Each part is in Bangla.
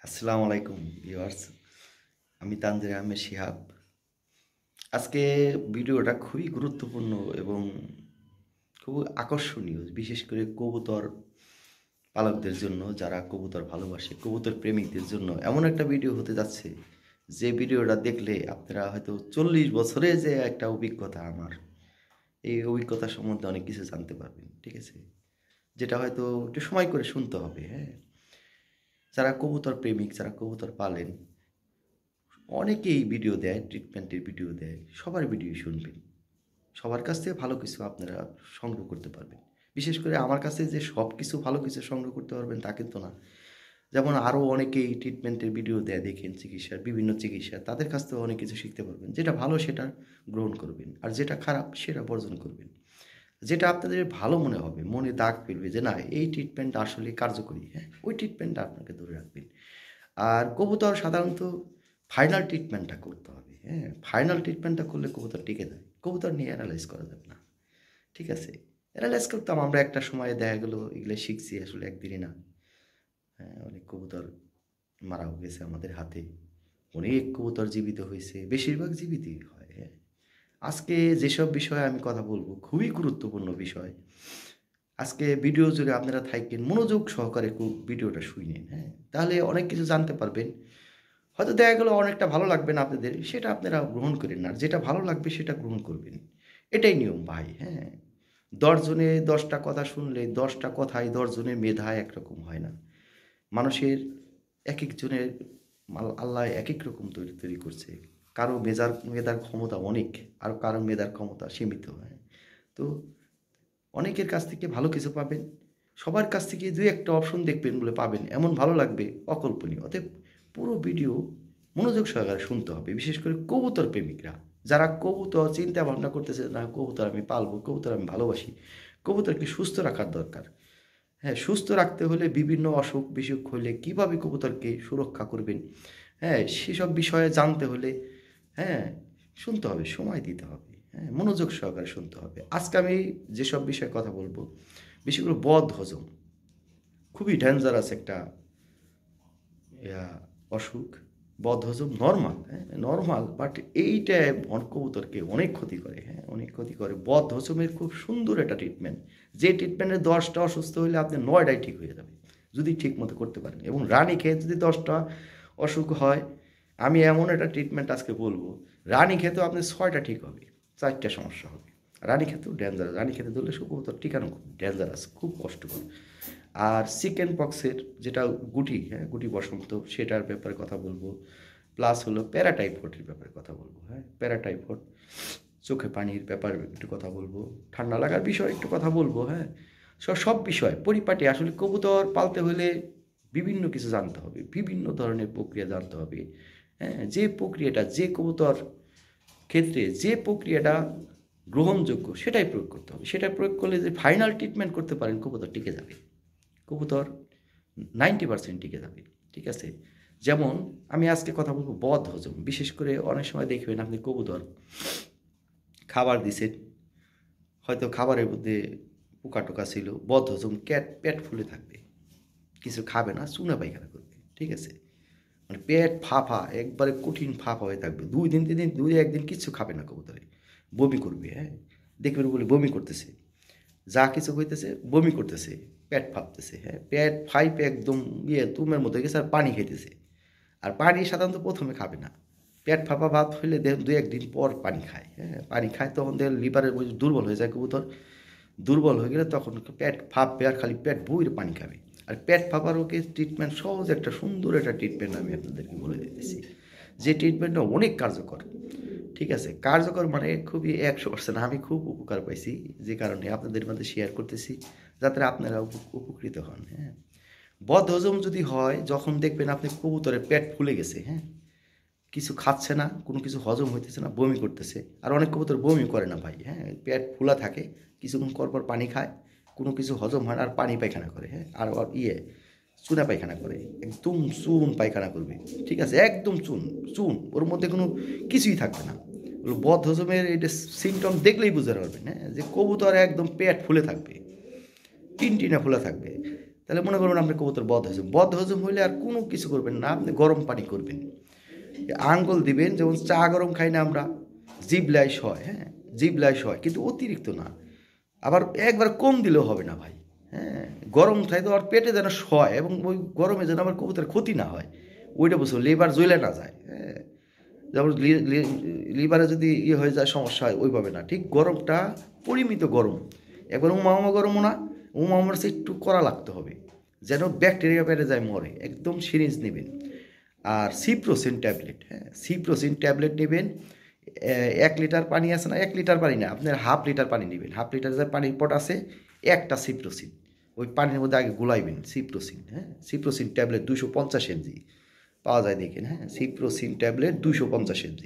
আসসালামু আলাইকুম ভিউয়ার্স। আমি তানজির আহমেদ শিহাব। আজকে ভিডিওটা খুবই গুরুত্বপূর্ণ এবং খুব আকর্ষণীয়। বিশেষ করে কবুতর পালকদের জন্য, যারা কবুতর ভালোবাসে, কবুতর প্রেমিকদের জন্য এমন একটা ভিডিও হতে যাচ্ছে, যে ভিডিওটা দেখলে আপনারা হয়তো 40 বছরে যে একটা অভিজ্ঞতা আমার, এই অভিজ্ঞতা সম্বন্ধে অনেক কিছু জানতে পারবেন। ঠিক আছে? যেটা হয়তো একটু সময় করে শুনতে হবে, হ্যাঁ? যারা কবুতর প্রেমিক, যারা কবুতর পালেন, অনেকেই ভিডিও দেয়, ট্রিটমেন্টের ভিডিও দেয়। সবার ভিডিও শুনবেন। সবার কাছ থেকে ভালো কিছু আপনারা সংগ্রহ করতে পারবেন। বিশেষ করে আমার কাছে যে সব কিছু ভালো কিছু সংগ্রহ করতে পারবেন তা কিন্তু না। যেমন আরও অনেকেই ট্রিটমেন্টের ভিডিও দেয়, দেখেন চিকিৎসার, বিভিন্ন চিকিৎসা। তাদের কাছ থেকেও অনেক কিছু শিখতে পারবেন। যেটা ভালো সেটা গ্রহণ করবেন। আর যেটা খারাপ সেটা বর্জন করবেন। যেটা আপনাদের ভালো মনে হবে, মনে দাগ ফেলবে যে না এই ট্রিটমেন্ট আসলে কার্যকরী, হ্যাঁ? ওই ট্রিটমেন্টটা আপনাকে ধরে রাখবেন। আর কবুতর সাধারণত ফাইনাল ট্রিটমেন্টটা করতে হবে, হ্যাঁ? ফাইনাল ট্রিটমেন্টটা করলে কবুতর টিকে যায়। কবুতর নিয়ে এনালাইজ করা যাবে না। ঠিক আছে? এনালাইজ করতাম আমরা একটা সময়ে, দেখা গেল এগুলো শিখছি আসলে একদিনই না। হ্যাঁ, অনেক কবুতর মারাও গেছে আমাদের হাতে। অনেক কবুতর জীবিত হয়েছে। বেশিরভাগ জীবিতই হয়, হ্যাঁ? আজকে যেসব বিষয়ে আমি কথা বলবো খুবই গুরুত্বপূর্ণ বিষয়। আজকে ভিডিও জুড়ে আপনারা থাকেন, মনোযোগ সহকারে ভিডিওটা শুনেন, হ্যাঁ? তাহলে অনেক কিছু জানতে পারবেন। হয়তো দেখা গেল অনেকটা ভালো লাগবে না আপনাদের, সেটা আপনারা গ্রহণ করেন না। আর যেটা ভালো লাগবে সেটা গ্রহণ করবেন। এটাই নিয়ম ভাই, হ্যাঁ? ১০ জনে ১০টা কথা শুনলে ১০টা কথায় ১০ জনের মেধা একরকম হয় না। মানুষের একেক জনের আল্লাহ একেক রকম তৈরি তৈরি করছে। কারো মেধার ক্ষমতা অনেক, আর কারো মেধার ক্ষমতা সীমিত, হ্যাঁ? তো অনেকের কাছ থেকে ভালো কিছু পাবেন। সবার কাছ থেকে ২-১টা অপশন দেখবেন বলে পাবেন। এমন ভালো লাগবে অকল্পনীয়। অতএব পুরো ভিডিও মনোযোগ সহকারে শুনতে হবে। বিশেষ করে কবুতর প্রেমিকরা। যারা কবুতর চিন্তা ভাবনা করতেছে, না কবুতর আমি পালবো, কবুতর আমি ভালোবাসি। কবুতরকে সুস্থ রাখার দরকার। হ্যাঁ, সুস্থ রাখতে হলে বিভিন্ন অসুখ-বিসুখ হলে কীভাবে কবুতরকে সুরক্ষা করবেন, হ্যাঁ? সেসব বিষয়ে জানতে হলে, হ্যাঁ, শুনতে হবে, সময় দিতে হবে, হ্যাঁ? মনোযোগ সহকারে শুনতে হবে। আজকে আমি যেসব বিষয়ে কথা বলবো, বেশি করে বদহজম। খুবই ডেঞ্জারাস একটা ইয়া অসুখ। বদহজম নরমাল, হ্যাঁ? নরমাল, বাট এইটা কবুতরকে অনেক ক্ষতি করে, হ্যাঁ? অনেক ক্ষতি করে। বদহজমের খুব সুন্দর একটা ট্রিটমেন্ট। যে ট্রিটমেন্টে ১০টা অসুস্থ হইলে আপনার ৯টাই ঠিক হয়ে যাবে। যদি ঠিকমতো করতে পারেন। এবং রানীক্ষেত যদি ১০টা অসুখ হয়, আমি এমন একটা ট্রিটমেন্ট আজকে বলবো, রানীক্ষেতেও আপনার ৬টা ঠিক হবে, ৪টা সমস্যা হবে। রানীক্ষেতেও ডেঞ্জারাস। রানীক্ষেতে ধরলে কবুতর টিকানো খুব ডেঞ্জারাস, খুব কষ্টকর। আর চিকেন পক্সের যেটা গুটি, হ্যাঁ, গুটি বসন্ত, সেটার ব্যাপারে কথা বলবো। প্লাস হলো প্যারাটাইফয়েডের ব্যাপারে কথা বলবো, হ্যাঁ? প্যারাটাইফয়েড, চোখে পানির ব্যাপারে একটু কথা বলবো। ঠান্ডা লাগার বিষয়ে একটু কথা বলবো, হ্যাঁ? সব বিষয় পরিপাটি। আসলে কবুতর পালতে হলে বিভিন্ন কিছু জানতে হবে। বিভিন্ন ধরনের প্রক্রিয়া জানতে হবে, হ্যাঁ? যে প্রক্রিয়াটা যে কবুতর ক্ষেত্রে যে প্রক্রিয়াটা গ্রহণযোগ্য সেটাই প্রয়োগ করতে হবে। সেটা প্রয়োগ করলে যে ফাইনাল ট্রিটমেন্ট করতে পারেন, কবুতর টিকে যাবে। কবুতর 90% টিকে যাবে। ঠিক আছে? যেমন আমি আজকে কথা বলব বদহজম। বিশেষ করে অনেক সময় দেখবেন আপনি কবুতর খাবার দিছেন, হয়তো খাবারের মধ্যে পোকা-টোকা ছিল, বদহজম, পেট ফুলে থাকবে। কিছু খাবে না, চুনা পায়খানা করবে। ঠিক আছে? মানে পেট ফাঁপা, একবারে কঠিন ফাঁপা হয়ে থাকবে। ২ দিন ৩ দিন, ২-১ দিন কিচ্ছু খাবে না কবুতরে। বমি করবে, হ্যাঁ? দেখবেন বলে বমি করতেছে। যা কিছু হইতেছে বমি করতেছে, পেট ফাঁপতেছে, হ্যাঁ? পেট ফাইপে একদম তুমের মতো হয়ে গেছে, আর পানি খাইতেছে। আর পানি সাধারণত ১ম এ খাবে না। পেট ফাঁপা ভাব হইলে দেখেন ২-১ দিন পর পানি খায়, হ্যাঁ? পানি খায় তখন দেখেন লিভারের ওই দুর্বল হয়ে যায় কবুতর। দুর্বল হয়ে গেলে তখন পেট ফাঁপবে আর খালি পেট ভইরে পানি খাবে। আর পেট ফাঁপার ওকে ট্রিটমেন্ট, সহজ একটা সুন্দর একটা ট্রিটমেন্ট আমি আপনাদেরকে বলে দিতেছি। যে ট্রিটমেন্টটা অনেক কার্যকর। ঠিক আছে? কার্যকর মানে খুবই ১০০%। আমি খুব উপকার পাইছি। যে কারণে আপনাদের মাঝে শেয়ার করতেছি, যাতে আপনারা উপকৃত হন, হ্যাঁ? বদহজম যদি হয়, যখন দেখবেন আপনি কবুতরের পেট ফুলে গেছে, হ্যাঁ? কিছু খাচ্ছে না, কোনো কিছু হজম হইতেছে না, বমি করতেছে। আর অনেক কবুতর বমি করে না ভাই, হ্যাঁ? পেট ফুলা থাকে, কিছুক্ষণ পর পানি খায়, কোনো কিছু হজম হয় না, আর পানি পায়খানা করে, হ্যাঁ? আর চুনা পায়খানা করে। একদম চুন পায়খানা করবে। ঠিক আছে? একদম চুন, চুন। ওর মধ্যে কোনো কিছুই থাকবে না। ওগুলো বদহজমের এটা সিম্পটম দেখলেই বুঝতে পারবেন, হ্যাঁ? যে কবুতর একদম পেট ফুলে থাকবে। টিনটিনে ফুলা থাকবে। তা তাহলে মনে করবেন আপনি কবুতর বদ হজম হইলে আর কোনো কিছু করবেন না, আপনি গরম পানি করবেন, আঙ্গুল দিবেন, যেমন চা গরম খাই না আমরা, জিভলায় হয়, হ্যাঁ জিভলায় হয়, কিন্তু অতিরিক্ত না, আবার একবার কম দিলেও হবে না ভাই, হ্যাঁ গরম খাই তো আর পেটে যেন সয়, এবং ওই গরমে যেন আমার কবুতরের ক্ষতি না হয়, ওইটা বুঝছো, লিভার জ্বলে না যায়, হ্যাঁ যেমন লিভারে যদি ইয়ে হয়ে যায় সমস্যা হয় ওইভাবে না, ঠিক গরমটা পরিমিত গরম, একবার উমা গরমও না, উমার সে একটু করা লাগতে হবে, যেন ব্যাকটেরিয়া পেটে যায় মরে, একদম সিরিঞ্জ নেবেন। আর সিপ্রোসিন ট্যাবলেট, হ্যাঁ সিপ্রোসিন ট্যাবলেট নেবেন, 1 লিটার পানি আছে না, 1 লিটার পানি না, আপনার হাফ লিটার পানি নেবেন, হাফ লিটার যে পানির পট আছে, একটা সিপ্রোসিন ওই পানির মধ্যে আগে গুলাইবেন, সিপ্রোসিন, হ্যাঁ সিপ্রোসিন ট্যাবলেট 250 mg পাওয়া যায় দেখেন, হ্যাঁ সিপ্রোসিন ট্যাবলেট 250 mg,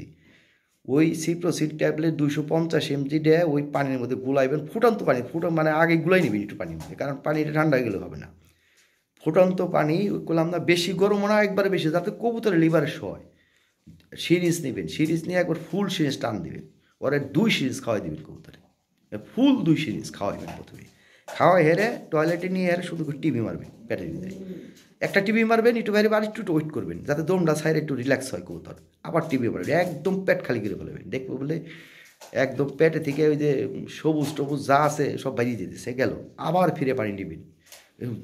ওই সিপ্রোসিন ট্যাবলেট 250 mg দেয় ওই পানির মধ্যে গুলাইবেন, ফুটান্ত পানি, মানে আগে গুলাই নেবেন একটু পানির মধ্যে, কারণ পানিটা ঠান্ডা হয়ে গেলে হবে না, ফুটন্ত পানি করলাম না, বেশি গরম না একবারে বেশি, যাতে কবুতরের লিভারে সয়, সিরিজ নেবেন, সিরিজ নিয়ে একবার ফুল সিরিজ টান দিবেন, ওরা 2 সিরিজ খাওয়াই দিবেন কবুতরে, ফুল 2 সিরিজ খাওয়াইবেন প্রথমে, খাওয়াই হেরে টয়লেটে নিয়ে হেরে শুধু টিভি মারবেন পেটের ভিতরে, একটা টিভি মারবেন, একটু বাইরে আর একটু ওয়েট করবেন যাতে দমটা সাইডে একটু রিল্যাক্স হয় কবুতর, আবার টিভি মারবেন, একদম পেট খালি করে ফেলবেন, দেখবো বলে একদম পেটে থেকে ওই যে সবুজ টবুজ যা আছে সব বাইরে যেতেছে গেল, আবার ফিরে পানি নেবেন,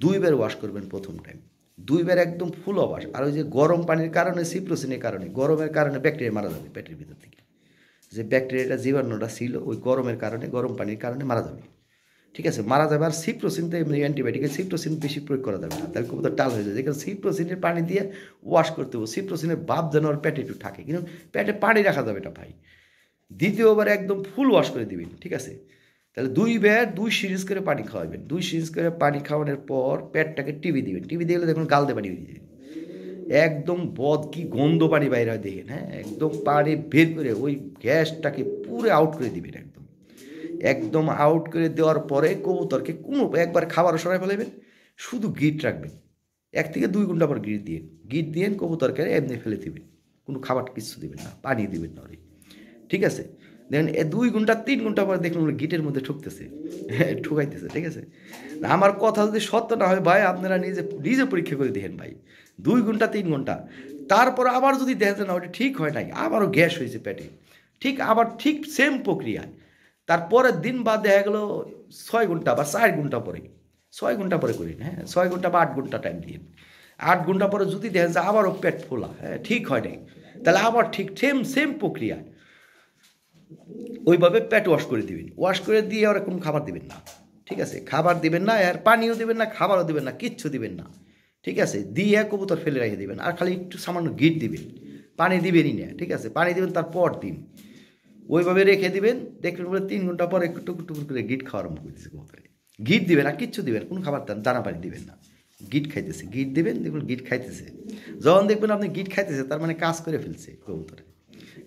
2 বার ওয়াশ করবেন প্রথম টাইম, 2 বার একদম ফুল ওয়াশ, আর ওই যে গরম পানির কারণে সিপ্রোসিনের কারণে গরমের কারণে ব্যাকটেরিয়া মারা যাবে পেটের ভিতর থেকে, যে ব্যাকটেরিয়াটা জীবাণুটা ছিল ওই গরমের কারণে গরম পানির কারণে মারা যাবে, ঠিক আছে মারা যাবে। আর সিপ্রোসিন তো এমনি অ্যান্টিবায়োটিক, সিপ্রোসিন বেশি প্রয়োগ করা যাবে না, তাহলে কবুতর টাল হয়ে যায়, যেখানে সিপ্রোসিনের পানি দিয়ে ওয়াশ করতে হবে, সিপ্রোসিনের ভাব যেন ওর পেটে একটু থাকে, কিন্তু পেটে পানি রাখা যাবে না ভাই, দ্বিতীয়বার একদম ফুল ওয়াশ করে দিবেন, ঠিক আছে, তাহলে 2 বার 2 সিরিজ করে পানি খাওয়াবেন, 2 সিরিজ করে পানি খাওয়ানোর পর পেটটাকে টিভি দিবেন, টিভি দিলে দেখুন গাল দিয়ে পানি দিয়ে দিবেন, একদম বদ কি গন্ধ পানি বাইরে হয় দেখেন, হ্যাঁ একদম পানি বের করে ওই গ্যাসটাকে পুরো আউট করে দিবেন, একদম একদম আউট করে দেওয়ার পরে কবুতরকে কোনো একবার খাবার সরাই ফেলাবেন, শুধু গিট রাখবেন, 1 থেকে 2 ঘন্টা পর গিট দিয়ে কবুতরকে এমনি ফেলে দিবেন, কোনো খাবার কিছু দিবেন না, পানি দিবেন না, ঠিক আছে, দেখেন 2 ঘন্টা 3 ঘন্টা পরে দেখুন গিটের মধ্যে ঠুকতেছে, ঠুকাইতেছে, ঠিক আছে, আমার কথা যদি সত্য না হয় ভাই, আপনারা নিজে নিজে পরীক্ষা করে দেখেন ভাই, 2 ঘন্টা 3 ঘন্টা, তারপর আবার যদি দেখেন না ওটা ঠিক হয় নাই, আবারও গ্যাস হয়েছে পেটে, ঠিক আবার ঠিক সেম প্রক্রিয়া, তারপরের দিন বা দেখা গেলো 6 ঘন্টা বা 4 ঘন্টা পরে, 6 ঘন্টা পরে করিন, হ্যাঁ 6 ঘন্টা বা 8 ঘন্টা টাইম দিন, 8 ঘন্টা পরে যদি দেখেন যে আবারও পেট ফোলা, হ্যাঁ ঠিক হয় নাই, তাহলে আবার ঠিক সেম সেম প্রক্রিয়া, ওইভাবে পেট ওয়াশ করে দিবেন, ওয়াশ করে দিয়ে আর কোনো খাবার দিবেন না, ঠিক আছে খাবার দিবেন না, আর পানিও দিবেন না, খাবারও দিবেন না, কিচ্ছু দিবেন না, ঠিক আছে, দিয়ে কবুতর ফেলে রেখে দিবেন, আর খালি একটু সামান্য গিট দিবেন, পানি দিবেনই না, ঠিক আছে পানি দিবেন তারপর দিন, ওইভাবে রেখে দিবেন, দেখবেন বলে 3 ঘন্টা পর একটু টুকুর টুকুর করে গিট খাওয়া আরম্ভ করতেছে কবুতরে, গিট দিবেন আর কিচ্ছু দিবেন, কোনো খাবার দানা পানি দিবেন না, গিট খাইতেছে, গিট দিবেন, দেখুন গিট খাইতেছে, যখন দেখবেন আপনি গিট খাইতেছে তার মানে কাজ করে ফেলছে কবুতরে,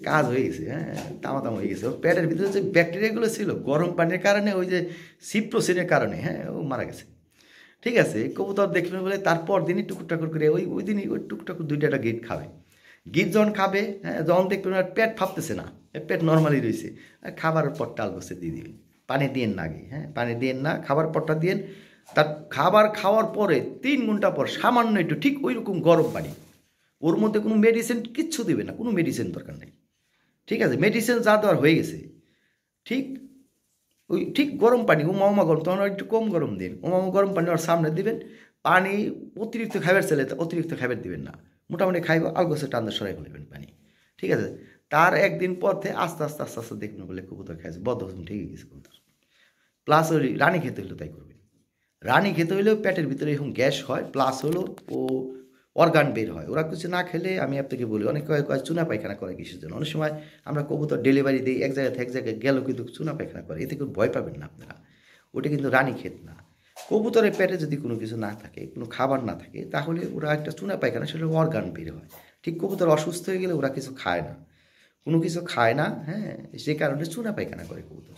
কাজ হয়ে গেছে, হ্যাঁ তামাতাম হয়ে গেছে, ওর পেটের ভিতরে যে ব্যাকটেরিয়াগুলো ছিল গরম পানির কারণে, ওই যে সিপ্রোসিনের কারণে, হ্যাঁ ও মারা গেছে, ঠিক আছে, কবুতর দেখবেন বলে তারপর দিনই টুকুর টাকুর করে ওই দিনই ওই টুকটাকুর 2টা গিট খাবে, গিট যখন খাবে, হ্যাঁ যখন দেখবেন আর পেট ফাঁপতেছে না, পেট নর্মালি রয়েছে, খাবারের পরটা আলগোছে দিয়ে দিবেন, পানি দিয়েন না আগে, হ্যাঁ পানি দিয়েন না, খাবার পরটা দিয়েন, তার খাবার খাওয়ার পরে 3 ঘন্টা পর সামান্য একটু ঠিক ওই রকম গরম পানি, ওর মধ্যে কোনো মেডিসিন কিচ্ছু দেবে না, কোনো মেডিসিন দরকার নেই, ঠিক আছে মেডিসিন যা দেওয়ার হয়ে গেছে, ঠিক ওই ঠিক গরম পানি উমা গরম, তখন একটু কম গরম দিন, উমা গরম পানি ওর সামনে দিবেন, পানি অতিরিক্ত খাবার চাইলে অতিরিক্ত খাবার দিবেন না, মোটামুটি খাইব আলগোছে টান্দা সরাই ফেলবেন পানি, ঠিক আছে, তার একদিন পথে আস্তে আস্তে আস্তে আস্তে দেখবেন বলে কবুতর খাইছে, বদ্ধ হজম ঠিক গেছে কবুতর, প্লাস ওই রানী খেতে হলেও তাই করবেন, রানী খেতে হইলেও পেটের ভিতরে এরকম গ্যাস হয়, প্লাস হলো ও অর্গান বের হয়, ওরা কিছু না খেলে আমি আপনাকে বলি অনেক কয়েক চুনা পায়খানা করে কিসের জন্য, অনেক সময় আমরা কবুতর ডেলিভারি দিই এক জায়গা থেকে এক জায়গায় গেল কিন্তু চুনা পায়খানা করে, এতে কেউ ভয় পাবেন না আপনারা, ওটা কিন্তু রানী খেত না, কবুতরের পেটে যদি কোনো কিছু না থাকে, কোনো খাবার না থাকে, তাহলে ওরা একটা চুনা পায়খানা সেটা অর্গান বের হয়, ঠিক কবুতর অসুস্থ হয়ে গেলে ওরা কিছু খায় না, কোনো কিছু খায় না, হ্যাঁ সে কারণে চুনা পায়খানা করে কবুতর,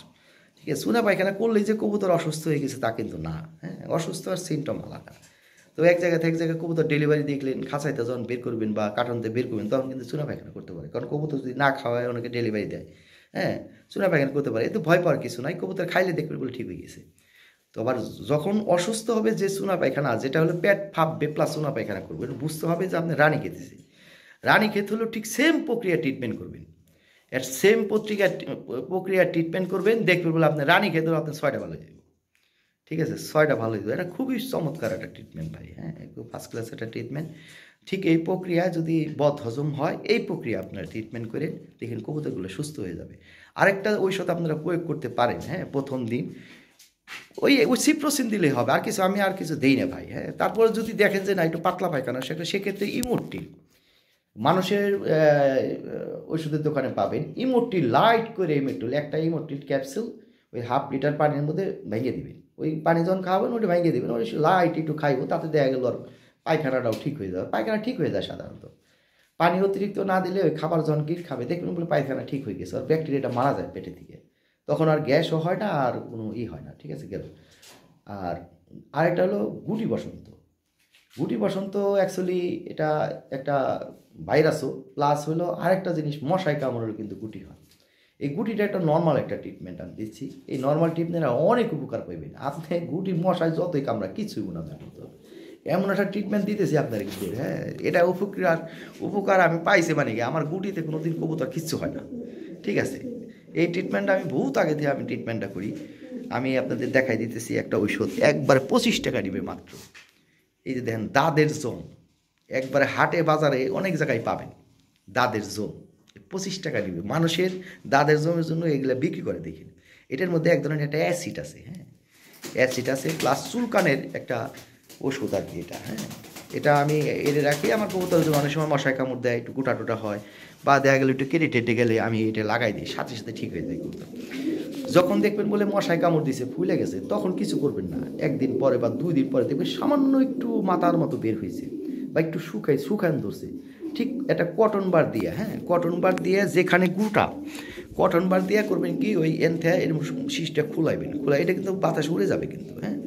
ঠিক আছে চুনা পায়খানা করলেই যে কবুতর অসুস্থ হয়ে গেছে তা কিন্তু না, হ্যাঁ অসুস্থ আর সিমটম আলাদা, তো এক জায়গা থেকে এক জায়গায় কবুতর ডেলিভারি দেখলেন, খাঁচাইতে যখন বের করবেন বা কার্টনতে বের করবেন তখন কিন্তু চুনা পায়খানা করতে পারে, কারণ কবুতর যদি না খাওয়ায় অনেকে ডেলিভারি দেয়, হ্যাঁ চুনা পায়খানা করতে পারে, এতে ভয় পাওয়ার কিছু নাই, কবুতর খাইলে দেখবেন বলে ঠিক হয়ে গেছে, তো আবার যখন অসুস্থ হবে যে চুনা পায়খানা, যেটা হলো পেট ফাঁপবে প্লাস চুনা পায়খানা করবে, বুঝতে হবে যে আপনি রানী খেতেছে। রানী খেতে হলেও ঠিক সেম প্রক্রিয়া ট্রিটমেন্ট করবেন, এর সেম প্রক্রিয়া ট্রিটমেন্ট করবেন, দেখবেন বলে আপনি রানী খেতে হলে আপনার 6টা ভালো হয়ে যাবে। ঠিক আছে, 6টা ভালো হয়ে যাবে। এটা খুবই চমৎকার একটা ট্রিটমেন্ট ভাই, হ্যাঁ, একটু ফার্স্ট ক্লাস একটা ট্রিটমেন্ট। ঠিক এই প্রক্রিয়া যদি বদ হজম হয়, এই প্রক্রিয়া আপনারা ট্রিটমেন্ট করে দেখেন কবুতরগুলো সুস্থ হয়ে যাবে। আরেকটা ঔষধ আপনারা প্রয়োগ করতে পারেন, হ্যাঁ, প্রথম দিন ওই সিপ্রোসিন দিলেই হবে, আর কিছু আমি আর কিছু দেই না ভাই, হ্যাঁ। তারপরে যদি দেখেন যে না একটু পাতলা পায়খানা, সেক্ষেত্রে ইমোর্টিল মানুষের ওষুধের দোকানে পাবেন, ইমোর্টিল লাইট করে ইমোর্টিল, একটা ইমোর্টিল ক্যাপসুল ওই 1/2 লিটার পানির মধ্যে ভেঙে দিবেন, ওই পানি যখন খাওয়াবেন ওটা ভেঙে দেবেন, ওই লাইট একটু খাইব, তাতে দেখা গেল আর পায়খানাটাও ঠিক হয়ে যাবে। পায়খানা ঠিক হয়ে যায় সাধারণত, পানি অতিরিক্ত না দিলে ওই খাবার যখন গিট খাবে দেখবেন বলে পায়খানা ঠিক হয়ে গেছে, আর ব্যাকটেরিয়াটা মারা যায় পেটে থেকে, তখন আর গ্যাসও হয় না আর কোনো হয় না। ঠিক আছে, গেল। আর আরেকটা হলো গুটি বসন্ত। গুটি বসন্ত অ্যাকচুয়ালি এটা একটা ভাইরাসও, প্লাস হলো আরেকটা জিনিস, মশায় কামড়েও কিন্তু গুটি হয়। এই গুটিটা একটা নর্মাল একটা ট্রিটমেন্ট আমি দিচ্ছি, এই নর্মাল ট্রিটমেন্টে অনেক উপকার পাইবেন আপনি। গুটি মশায় যতই কামড়া কিছুই গুণা না, কিন্তু এমন একটা ট্রিটমেন্ট দিতেছি আপনার কিন্তু, হ্যাঁ, এটা উপকার আমি পাইছি, মানে কি আমার গুটিতে কোনো দিন কবুতর কিচ্ছু হয় না। ঠিক আছে, এই ট্রিটমেন্টটা আমি বহুত আগে থেকে আমি ট্রিটমেন্টটা করি। আমি আপনাদের দেখাই দিতেছি একটা ঔষধ, একবারে 25 টাকা নিবে মাত্র। এই যে দেখেন দাদের জোম, একবারে হাটে বাজারে অনেক জায়গায় পাবেন দাদের জোম, 25 টাকা নিবে। মানুষের দাদের জমের জন্য এগুলো বিক্রি করে দেখেন। এটার মধ্যে এক ধরনের একটা অ্যাসিড আছে, হ্যাঁ, অ্যাসিড আছে প্লাস চুলকানের একটা ওষুধ আর কি এটা, হ্যাঁ। এটা আমি এনে রাখি আমার কবুতর, অনেক সময় মশায় কামড় দেয়, একটু গোটা টোটা হয় বা দেখা গেলে একটু কেটে টেটে গেলে আমি এটা লাগাই দিই, সাথে সাথে ঠিক হয়ে যায় কবুতর। যখন দেখবেন বলে মশায় কামড় দিছে ফুলে গেছে, তখন কিছু করবেন না, একদিন পরে বা 2 দিন পরে দেখবেন সামান্য একটু মাথার মতো বের হয়েছে বা একটু শুকান ধরছে, ঠিক একটা কটন বার দিয়ে, হ্যাঁ, কটন বার দিয়ে যেখানে গুটা, কটন বার দিয়ে করবেন কি ওই এনথে এরকম শীষটা খুলাইবেন, এটা কিন্তু বাতাস উড়ে যাবে কিন্তু, হ্যাঁ।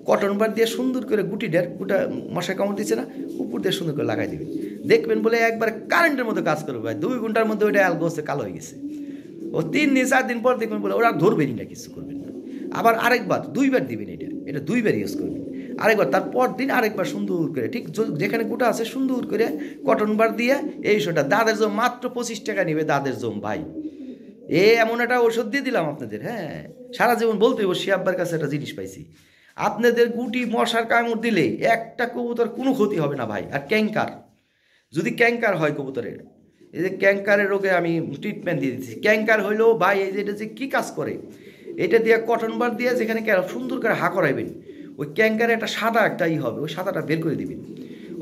কটন বার দিয়ে সুন্দর করে গুটা মশায় কামড় দিচ্ছে না, উপর দিয়ে সুন্দর করে লাগাই দিবেন, দেখবেন বলে একবার কারেন্টের মতো কাজ করবে ভাই। 2 ঘন্টার মধ্যে ওইটা অ্যালগোসে কালো হয়ে গেছে। ও 3 দিন 4 দিন পর দেখবেন বলে ওরা ধরবেনই না, কিছু করবেন না। আবার আরেকবার 2বার দিবেন, এটা 2বার ইউজ করবেন। আরেকবার তারপর দিন আরেকবার সুন্দর করে ঠিক যেখানে গোটা আছে সুন্দর করে কটন বার দিয়ে এই ওষুধটা, দাদের জম মাত্র 25 টাকা নেবে দাদের জম ভাই। এমন একটা ওষুধ দিয়ে দিলাম আপনাদের, হ্যাঁ, সারা জীবন বলতে হইব শিয়াব্বার কাছে একটা জিনিস পাইছি। আপনাদের গুটি মশার কামড় দিলে একটা কবুতর কোনো ক্ষতি হবে না ভাই। আর ক্যাঙ্কার, যদি ক্যাঙ্কার হয় কবুতরের, এই যে ক্যাঙ্কারের রোগে আমি ট্রিটমেন্ট দিয়ে দিচ্ছি। ক্যাঙ্কার হইলেও ভাই এই যে এটা যে কী কাজ করে, এটা দিয়ে কটন বার দিয়ে যেখানে সুন্দর করে হা করাইবেন, ওই ক্যাঙ্কারে একটা সাদা একটাই হবে, ওই সাদাটা বের করে দিবেন।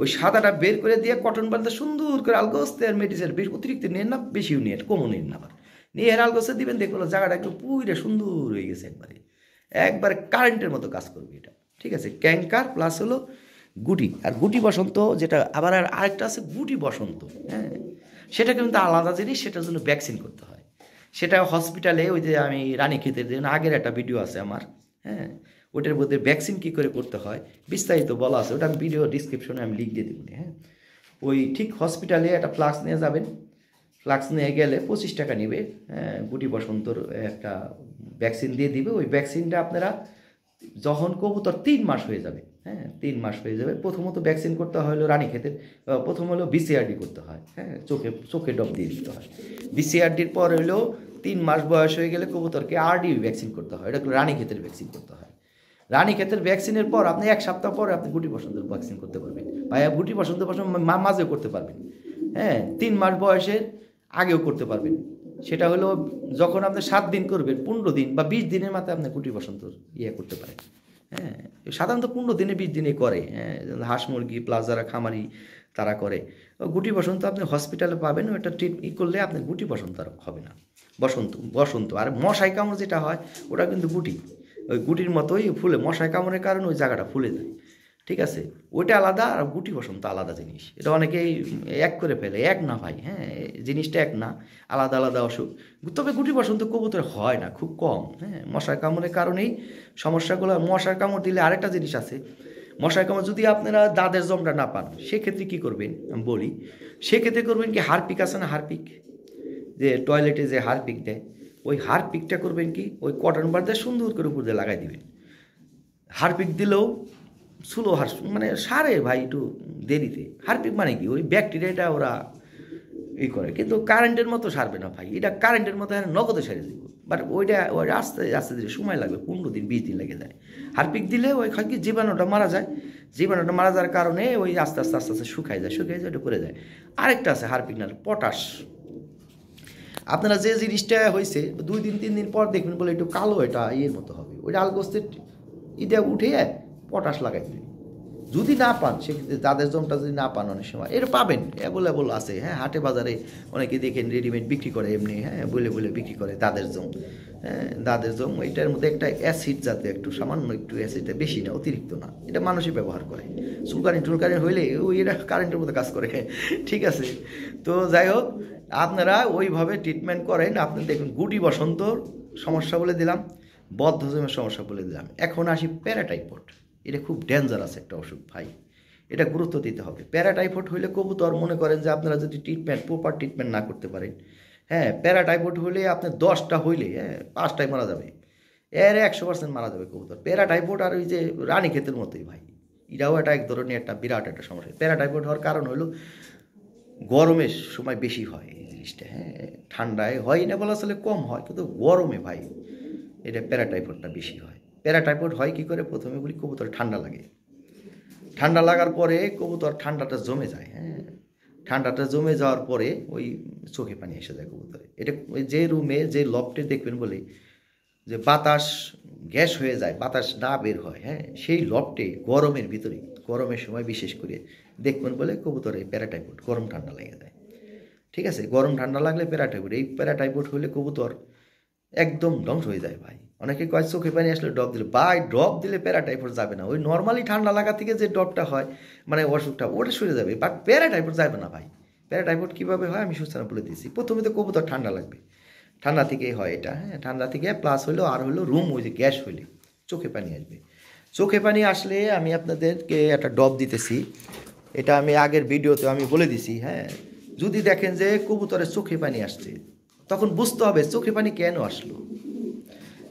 ওই সাদাটা বের করে দিয়ে কটন বার দিয়ে সুন্দর করে আলগোস্তে আর মেডিসিন বেশ অতিরিক্ত নেন না, বেশিও নেন, কমও নেন না, আবার নিয়ে আলগোস্তে দিবেন, দেখবেন জায়গাটা একটু পুইরে সুন্দর হয়ে গেছে একবারে কারেন্টের মতো কাজ করবে এটা। ঠিক আছে, ক্যাঙ্কার প্লাস হলো গুটি। আর গুটি বসন্ত যেটা আবার আরেকটা আছে গুটি বসন্ত, হ্যাঁ, সেটা কিন্তু আলাদা জিনিস, সেটার জন্য ভ্যাকসিন করতে হয়। সেটা হসপিটালে ওই যে আমি রানীক্ষেতের জন্য আগের একটা ভিডিও আছে আমার, হ্যাঁ, ওটার মধ্যে ভ্যাকসিন কী করে করতে হয় বিস্তারিত বলা আছে, ওটা আমি ভিডিও ডিসক্রিপশনে আমি লিঙ্ক দিয়ে দেবো, হ্যাঁ। ওই ঠিক হসপিটালে একটা ফ্লাক্স নিয়ে যাবেন, ফ্লাক্স নিয়ে গেলে 25 টাকা নেবে, হ্যাঁ, গুটি বসন্তর একটা ভ্যাকসিন দিয়ে দিবে। ওই ভ্যাকসিনটা আপনারা যখন কবুতর 3 মাস হয়ে যাবে, হ্যাঁ, 3 মাস হয়ে যাবে, প্রথমত ভ্যাকসিন করতে হয় হলো রানীক্ষেতের, প্রথম হলো বিসিআরডি করতে হয়, হ্যাঁ, চোখে ডব দিয়ে দিতে হয়। বিসিআরডির পর হলো 3 মাস বয়স হয়ে গেলে কবুতরকে আরডি ভ্যাকসিন করতে হয়, এটা রানীক্ষেতের ভ্যাকসিন করতে হয়। রানীক্ষেতের ভ্যাকসিনের পর আপনি 1 সপ্তাহ পরে আপনি গুটি বসন্তের ভ্যাকসিন করতে পারবেন, ভাইয়া গুটি বসন্তের মাঝেও করতে পারবেন, হ্যাঁ, 3 মাস বয়সের আগেও করতে পারবেন। সেটা হলো যখন আপনি 7 দিন করবেন, 15 দিন বা 20 দিনের মাথায় আপনি গুটি বসন্ত করতে পারেন, হ্যাঁ। সাধারণত 15 দিনে 20 দিনে করে, হ্যাঁ, হাঁস মুরগি প্লাস যারা খামারি তারা করে। গুটি বসন্ত আপনি হসপিটালে পাবেন, ওটা করলে আপনি গুটি বসন্ত আর হবে না, বসন্ত। আর মশাই কামড় যেটা হয় ওটা কিন্তু গুটি, ওই গুটির মতোই ফুলে, মশাই কামড়ের কারণে ওই জায়গাটা ফুলে যায়। ঠিক আছে, ওইটা আলাদা আর গুটি বসন্ত আলাদা জিনিস, এটা অনেকেই এক করে ফেলে, এক না ভাই, হ্যাঁ, জিনিসটা এক না, আলাদা আলাদা অসুখ। তবে গুটি বসন্ত কবুতর হয় না, খুব কম, হ্যাঁ, মশার কামড়ের কারণেই সমস্যাগুলো। মশার কামড় দিলে আরেকটা জিনিস আছে, মশার কামড় যদি আপনারা দাদের জমটা না পান, সেক্ষেত্রে কী করবেন আমি বলি। সেক্ষেত্রে করবেন কি, হারপিক আছে না, হারপিক যে টয়লেটে যে হারপিক দেয়, ওই হারপিকটা করবেন কি ওই কটন বার দিয়ে সুন্দর করে উপর দিয়ে লাগাই দিবেন। হারপিক দিলেও স্লো মানে সারে ভাই একটু দেরিতে। হারপিক মানে কি ওই ব্যাকটেরিয়াটা ওরা করে, কিন্তু কারেন্টের মতো সারবে না ভাই। এটা কারেন্টের মতো নগদে সারিয়ে দিব, বাট ওইটা আস্তে আস্তে ধীরে সময় লাগবে, 15 দিন 20 দিন লেগে যায়। হারপিক দিলে ওই হয় কি জীবাণুটা মারা যায়, জীবাণুটা মারা যাওয়ার কারণে ওই আস্তে আস্তে আস্তে আস্তে শুকায় যায় ওটা করে যায়। আরেকটা আছে হারপিক না, পটাশ। আপনারা যে জিনিসটা হয়েছে 2 দিন 3 দিন পর দেখবেন বলে একটু কালো এটা ইয়ের মতো হবে, ওইটা আলগোস্তের এটা উঠে পটাশ লাগাই দিন। যদি না পান সেক্ষেত্রে দাদের জমটা যদি না পান, অনেক সময় এটা পাবেন, অ্যাভেলেবল আছে। হ্যাঁ, হাটে বাজারে অনেকে দেখেন রেডিমেড বিক্রি করে এমনি, হ্যাঁ, বলে বিক্রি করে দাদের জম। হ্যাঁ, দাদের জম এটার মধ্যে একটা অ্যাসিড জাতীয় একটু সামান্য একটু অ্যাসিডটা, বেশি না, অতিরিক্ত না, এটা মানুষই ব্যবহার করে। চুলকানি টুলকানি হইলে ওই এটা কারেন্টের মধ্যে কাজ করে, ঠিক আছে। তো যাই হোক, আপনারা ওইভাবে ট্রিটমেন্ট করেন। আপনি দেখুন গুটি বসন্তর সমস্যা বলে দিলাম, বদহজমের সমস্যা বলে দিলাম। এখন আসি প্যারাটাইফয়েড। এটা খুব ডেঞ্জারাস একটা অসুখ ভাই, এটা গুরুত্ব দিতে হবে। প্যারাটাইফয়েড হইলে কবুতর মনে করেন যে আপনারা যদি প্রপার ট্রিটমেন্ট না করতে পারেন, হ্যাঁ, প্যারাটাইফয়েড হলে আপনার 10টা হইলে 5টায় মারা যাবে, 100% মারা যাবে কবুতর। প্যারাটাইফয়েড আর ওই যে রানীক্ষেতের মতোই ভাই, এটাও এক ধরনের একটা বিরাট একটা সমস্যা। প্যারাটাইফয়েড হওয়ার কারণ হলো গরমের সময় বেশি হয় এই জিনিসটা। হ্যাঁ, ঠান্ডায় হয় না বলা চলে, কম হয়, কিন্তু গরমে ভাই এটা প্যারাটাইফয়েডটা বেশি হয়। প্যারাটাইফয়েড হয় কী করে? প্রথমে বলি কবুতর ঠান্ডা লাগে, ঠান্ডা লাগার পরে কবুতর ঠান্ডাটা জমে যায়। হ্যাঁ, ঠান্ডাটা জমে যাওয়ার পরে ওই চোখে পানি এসে যায় কবুতরে। এটা ওই যে রুমে যে লফটে দেখবেন বলে যে বাতাস গ্যাস হয়ে যায়, বাতাস না বের হয়, হ্যাঁ, সেই লফটে গরমের ভিতরে, গরমের সময় বিশেষ করে দেখবেন বলে কবুতরে প্যারাটাইফয়েড, গরম ঠান্ডা লেগে যায়। ঠিক আছে, গরম ঠান্ডা লাগলে প্যারাটাইফয়েড। এই প্যারাটাইফয়েড হলে কবুতর একদম ধ্বংস হয়ে যায় ভাই। অনেকে কয় চোখে পানি আসলে ড্রপ দিলে, ভাই ড্রপ দিলে প্যারাটাইফয়েড যাবে না। ওই নর্মালি ঠান্ডা লাগা থেকে যে ড্রপটা হয়, মানে অসুখটা, ওটা সরে যাবে, বাট প্যারাটাইফয়েড যাবে না ভাই। প্যারাটাইফয়েড কীভাবে হয় আমি সূচনা বলে দিয়েছি। প্রথমে তো কবুতর ঠান্ডা লাগবে, ঠান্ডা থেকেই হয় এটা। হ্যাঁ, ঠান্ডা থেকে প্লাস হলো আর হলো রুম ওই যে গ্যাস হইলে চোখে পানি আসবে। চোখে পানি আসলে আমি আপনাদেরকে একটা ড্রপ দিতেছি, এটা আমি আগের ভিডিওতে আমি বলে দিছি। হ্যাঁ, যদি দেখেন যে কবুতরের চোখে পানি আসছে, তখন বুঝতে হবে চোখে পানি কেন আসলো।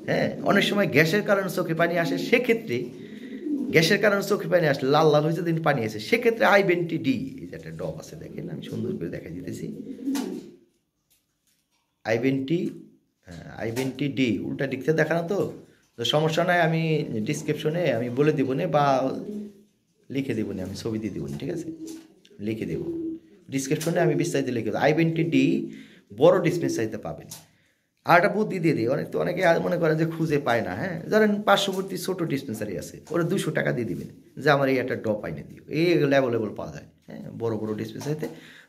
হ্যাঁ, অনেক সময় গ্যাসের কারণে চোখে পানি আসে, সেক্ষেত্রে গ্যাসের কারণে চোখে পানি আসলে লাল লাল হয়েছে দিন পানি আসে, সেক্ষেত্রে I20D এই যে একটা ড্রপ আছে, দেখেন আমি সুন্দর করে দেখাই দিতেছি। I20, হ্যাঁ, I20D উল্টা দিকতে দেখানো তো সমস্যা নাই, আমি ডিসক্রিপশনে আমি বলে দিব না বা লিখে দেবো না, আমি ছবি দিয়ে দেবো না, ঠিক আছে, লিখে দেবো ডিসক্রিপশনে, আমি বিস্তারিত লিখে দেবো। I20D বড় ডিসপেন্সারিতে পাবেন। আর একটা বুদ্ধি দিয়ে দিই, অনেকে মনে করেন যে খুঁজে পায় না। হ্যাঁ, ধরেন পার্শ্ববর্তী ছোটো ডিসপেন্সারি আছে, ওরা 200 টাকা দিয়ে দিবেন যে আমার এই একটা ড্রপ আইনে দিও, এইগুলো অ্যাভেলেবল পাওয়া যায়। হ্যাঁ, বড় বড় ডিসপেন্সারিতে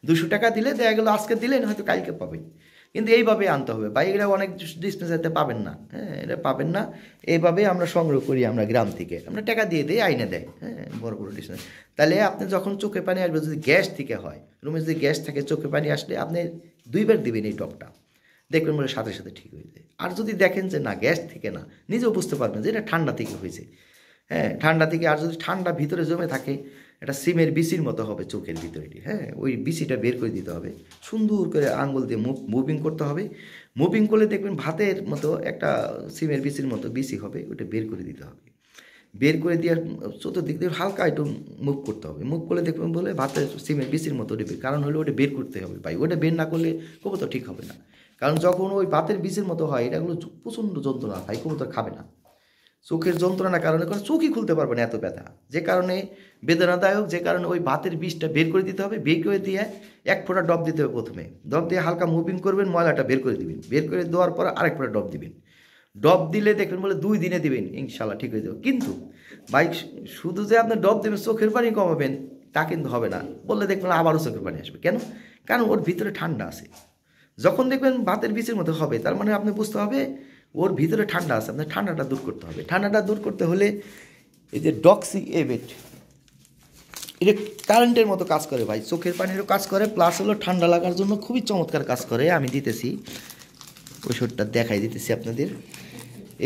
200 টাকা দিলে দেখা গেলো আজকে দিলেন, হয়তো কালকে পাবেন। কিন্তু এইভাবে আনতে হবে ভাই, এগুলো অনেক ডিসপেন্সারিতে পাবেন না। হ্যাঁ, এটা পাবেন না। এইভাবে আমরা সংগ্রহ করি, আমরা গ্রাম থেকে আমরা টাকা দিয়ে দিই, আইনে দেয়। হ্যাঁ, বড় বড় ডিসপেন্সারি। তাহলে আপনি যখন চোখে পানি আসবে, যদি গ্যাস থেকে হয়, রুমে যদি গ্যাস থাকে, চোখে পানি আসলে আপনি 2বার দিবেন এই ড্রপটা, দেখবেন বলে সাথে সাথে ঠিক হয়ে যায়। আর যদি দেখেন যে না গ্যাস থেকে না, নিজেও বুঝতে পারবেন যে এটা ঠান্ডা থেকে হয়েছে। হ্যাঁ, ঠান্ডা থেকে, আর যদি ঠান্ডা ভিতরে জমে থাকে, এটা সিমের বিচির মতো হবে চোখের ভিতরে। হ্যাঁ, ওই বিচিটা বের করে দিতে হবে, সুন্দর করে আঙ্গুল দিয়ে মুভিং করতে হবে। মুভিং করলে দেখবেন ভাতের মতো একটা সিমের বিচির মতো বিচি হবে, ওটা বের করে দিতে হবে। বের করে দিয়ে চতুর্দিক দিয়ে হালকা একটু মুভ করতে হবে। মুভ করলে দেখবেন বলে ভাতের সিমের বিচির মতো ওটা কারণ হলে ওটা বের করতে হবে ভাই, ওটা বের না করলে কবুতর ঠিক হবে না। কারণ যখন ওই ভাতের বীজের মতো হয়, এটাগুলো প্রচণ্ড যন্ত্রণা ভাই, কবুতর খাবে না। চোখের যন্ত্রণার কারণে কোনো চোখই খুলতে পারবে না, এত ব্যথা, যে কারণে বেদনাদায়ক, যে কারণে ওই ভাতের বীজটা বের করে দিতে হবে। বের করে দিয়ে 1 ফোঁটা ড্রপ দিতে হবে প্রথমে, ড্রপ দিয়ে হালকা মুভিং করবেন, ময়লাটা বের করে দিবেন, বের করে দেওয়ার পর আরেক ফোঁটা ড্রপ দিবেন। ড্রপ দিলে দেখবেন বলে 2 দিনে দিবেন, ইনশাল্লাহ ঠিক হয়ে যাবে। কিন্তু ভাই শুধু যে আপনি ড্রপ দেবেন চোখের পানি কমাবেন তা কিন্তু হবে না, বললে দেখবেন আবারও চোখের পানি আসবে। কেন? কারণ ওর ভিতরে ঠান্ডা আছে। যখন দেখবেন ভাতের বীজের মতো হবে, তার মানে আপনি বুঝতে হবে ওর ভিতরে ঠান্ডা আছে, আপনার ঠান্ডাটা দূর করতে হবে। ঠান্ডাটা দূর করতে হলে এই যে ডক্সি এবেট, এটা কারেন্টের মতো কাজ করে ভাই, চোখের পানিরও কাজ করে, প্লাস হলো ঠান্ডা লাগার জন্য খুবই চমৎকার কাজ করে। আমি দিতেছি ওষুধটা, দেখাই দিতেছি আপনাদের।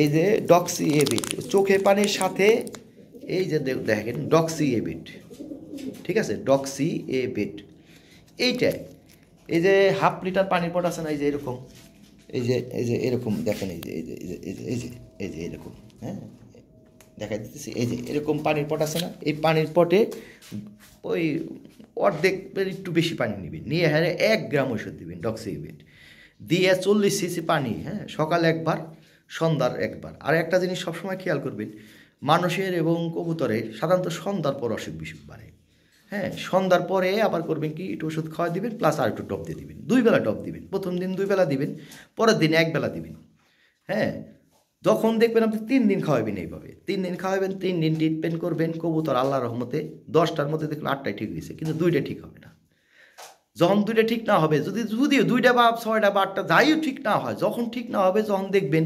এই যে ডক্সি এবেট, চোখের পানির সাথে এই যে দেখেন ডক্সি এবেট, ঠিক আছে, ডক্সি এবেট এইটাই। এই যে 1/2 লিটার পানির পট আছে না, এই যে এরকম, এই যে এরকম দেখেন, এই যে এই যে এই যে এই যে এই যে এরকম, হ্যাঁ, দেখা দিতেছি, এই যে এরকম পানির পট আছে না, এই পানির পটে ওই অর্ধেক একটু বেশি পানি নেবেন, নিয়ে হ্যাঁ 1 গ্রাম ওষুধ দেবেন ডক্সিবেট দিয়ে 40 সিসি পানি, হ্যাঁ সকালে একবার সন্ধ্যার একবার। আর একটা জিনিস সবসময় খেয়াল করবেন, মানুষের এবং কবুতরের সাধারণত সন্ধ্যার পর অসুখ বিসুখ বাড়ে। হ্যাঁ সন্ধ্যার পরে আবার করবেন কি, একটু ওষুধ খাওয়া দিবেন প্লাস আর একটু টপ দিয়ে দিবেন, 2 বেলা টপ দিবেন, প্রথম দিন 2 বেলা দিবেন, পরের দিন 1 বেলা দিবেন। হ্যাঁ যখন দেখবেন আপনি 3 দিন খাওয়াবেন এইভাবে, 3 দিন খাওয়াবেন, 3 দিন ট্রিটমেন্ট করবেন, কবুতর আল্লাহর রহমতে 10টার মধ্যে দেখবেন 8টাই ঠিক হয়েছে, কিন্তু 2টা ঠিক হবে না। যখন 2টা ঠিক না হবে, যদিও 2টা বা 6টা বা 8টা যাইও ঠিক না হয়, যখন ঠিক না হবে যখন দেখবেন,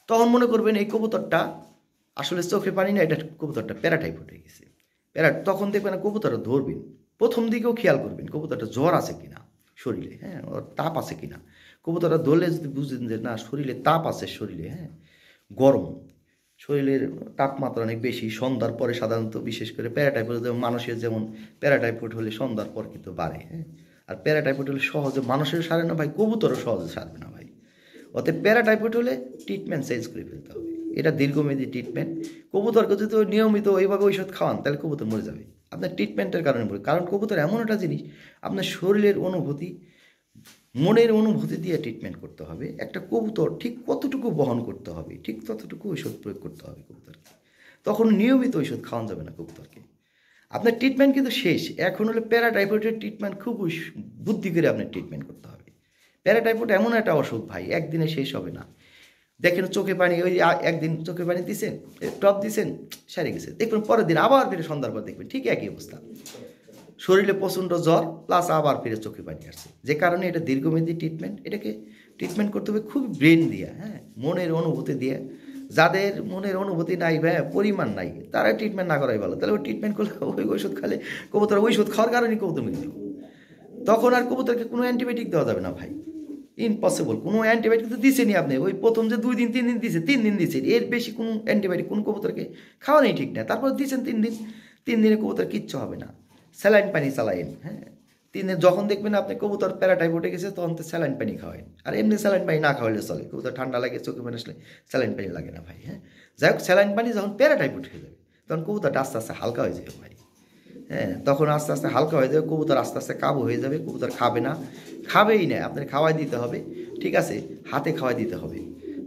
তখন মনে করবেন এই কবুতরটা আসলে চোখে পানি না, এটা কবুতরটা প্যারাটাইফয়েড হয়ে গেছে। তখন দেখবেন কবুতরটা ধরবেন, প্রথম দিকেও খেয়াল করবেন কবুতরটা জ্বর আছে কিনা শরীরে, হ্যাঁ ওর তাপ আছে কিনা। কবুতরটা ধরলে যদি বুঝলেন যে না শরীরে তাপ আছে, শরীরে হ্যাঁ গরম, শরীরের তাপমাত্রা অনেক বেশি, সন্ধ্যার পরে সাধারণত বিশেষ করে প্যারাটাইফয়েড, যেমন মানুষের যেমন প্যারাটাইফয়েড হলে সন্ধ্যার পর কিন্তু বাড়ে, হ্যাঁ আর প্যারাটাইফয়েড হলে সহজে মানুষের সারে না ভাই, কবুতরও সহজে সারবে না ভাই। অতএব প্যারাটাইফয়েড হলে ট্রিটমেন্ট চেঞ্জ করে ফেলতে হবে, এটা দীর্ঘমেয়াদী ট্রিটমেন্ট। কবুতরকে যদি নিয়মিত ওইভাবে ঔষধ খাওয়ান তাহলে কবুতর মরে যাবে আপনার ট্রিটমেন্টের কারণে মরে। কারণ কবুতর এমন একটা জিনিস, আপনার শরীরের অনুভূতি, মনের অনুভূতি দিয়ে ট্রিটমেন্ট করতে হবে। একটা কবুতর ঠিক কতটুকু বহন করতে হবে, ঠিক ততটুকু ঔষধ প্রয়োগ করতে হবে কবুতরকে। তখন নিয়মিত ঔষধ খাওয়ানো যাবে না কবুতরকে। আপনার ট্রিটমেন্ট কিন্তু শেষ, এখন হলো প্যারাটাইফয়েডের ট্রিটমেন্ট খুব বুদ্ধি করে আপনার ট্রিটমেন্ট করতে হবে। প্যারাটাইফয়েড এমন একটা অসুখ ভাই, একদিনে শেষ হবে না। দেখেন চোখে পানি, ওই একদিন চোখে পানি দিছেন, টপ দিছেন, সেরে গেছে, দেখবেন পরের দিন আবার ফিরে সন্ধ্যার পর দেখবেন ঠিক একই অবস্থা, শরীরে প্রচণ্ড জ্বর প্লাস আবার ফিরে চোখে পানি আসছে। যে কারণে এটা দীর্ঘমেয়াদী ট্রিটমেন্ট, এটাকে ট্রিটমেন্ট করতে হবে খুব ব্রেন দিয়ে, হ্যাঁ মনের অনুভূতি দিয়ে। যাদের মনের অনুভূতি নাই ভাই, পরিমাণ নাই, তারা ট্রিটমেন্ট না করাই ভালো। তাহলে ওই ট্রিটমেন্ট করলে ওই ওষুধ খালে কবুতর, ওই ওষুধ খাওয়ার কারণে কবুতর মরে যাবে, তখন আর কবুতরকে কোনো অ্যান্টিবায়োটিক দেওয়া যাবে না ভাই, ইম্পসিবল। কোনো অ্যান্টিবায়োটিক তো দিছেনি আপনি, ওই প্রথম যে 2 দিন 3 দিন দিছে, 3 দিন দিচ্ছেন, এর বেশি কোনো অ্যান্টিবায়োটিক কোন কবুতরকে খাওয়ানোই ঠিক না। তারপর দিচ্ছেন 3 দিন, 3 দিনে কবুতর কিচ্ছু হবে না, স্যালাইন পানি চালাইন, হ্যাঁ 3 দিন যখন দেখবেন আপনি কবুতর প্যারাটাইফয়েড উঠে গেছে, তখন তো স্যালাইন পানি খাওয়াইন। আর এমনি স্যালাইন পানি না খাওয়াইলে চলে, কবুতর ঠান্ডা লাগে চোখে পানি আসলে স্যালাইন পানি লাগে না ভাই, হ্যাঁ যাই হোক স্যালাইন পানি যখন প্যারাটাইফয়েড হয়ে যাবে, তখন কবুতরটা আস্তে আস্তে হালকা হয়ে যাবে ভাই, হ্যাঁ তখন আস্তে আস্তে হালকা হয়ে যাবে, কবুতর আস্তে আস্তে কাবু হয়ে যাবে, কবুতর খাবে না, খাবেই না, আপনার খাওয়াই দিতে হবে, ঠিক আছে হাতে খাওয়াই দিতে হবে।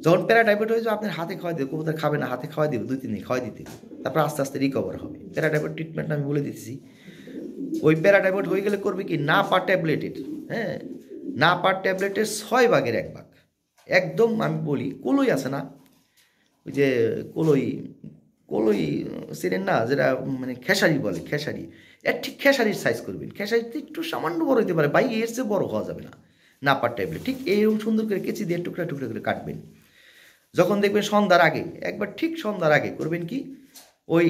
যখন প্যারাটাইফয়েড হয়ে যাবে আপনার হাতে খাওয়াই দেবে, কবুতর খাবে না, হাতে খাওয়াই দেবে 2-3 দিন খাওয়াই দিতে, তারপর আস্তে আস্তে রিকভার হবে। প্যারাটাইফয়েড ট্রিটমেন্ট আমি বলে দিতেছি। ওই প্যারাটাইফয়েড হয়ে গেলে করবে কি, না পা ট্যাবলেটের, হ্যাঁ না পা ট্যাবলেটের 6 ভাগের 1 ভাগ, একদম আমি বলি কলই আছে না, ওই যে কলই, কলই চেনেন না, যেটা মানে খেসারি বলে, খেসারি, এর ঠিক খেসারির সাইজ করবেন, খেসারিতে একটু সামান্য বড় হতে পারে ভাই, এর চেয়ে বড় হওয়া যাবে না। না পার ট্যাবলেট ঠিক এইরকম সুন্দর করে কেচি দিয়ে টুকরা টুকরা করে কাটবেন। যখন দেখবেন সন্ধ্যার আগে, একবার ঠিক সন্ধ্যার আগে করবেন কি, ওই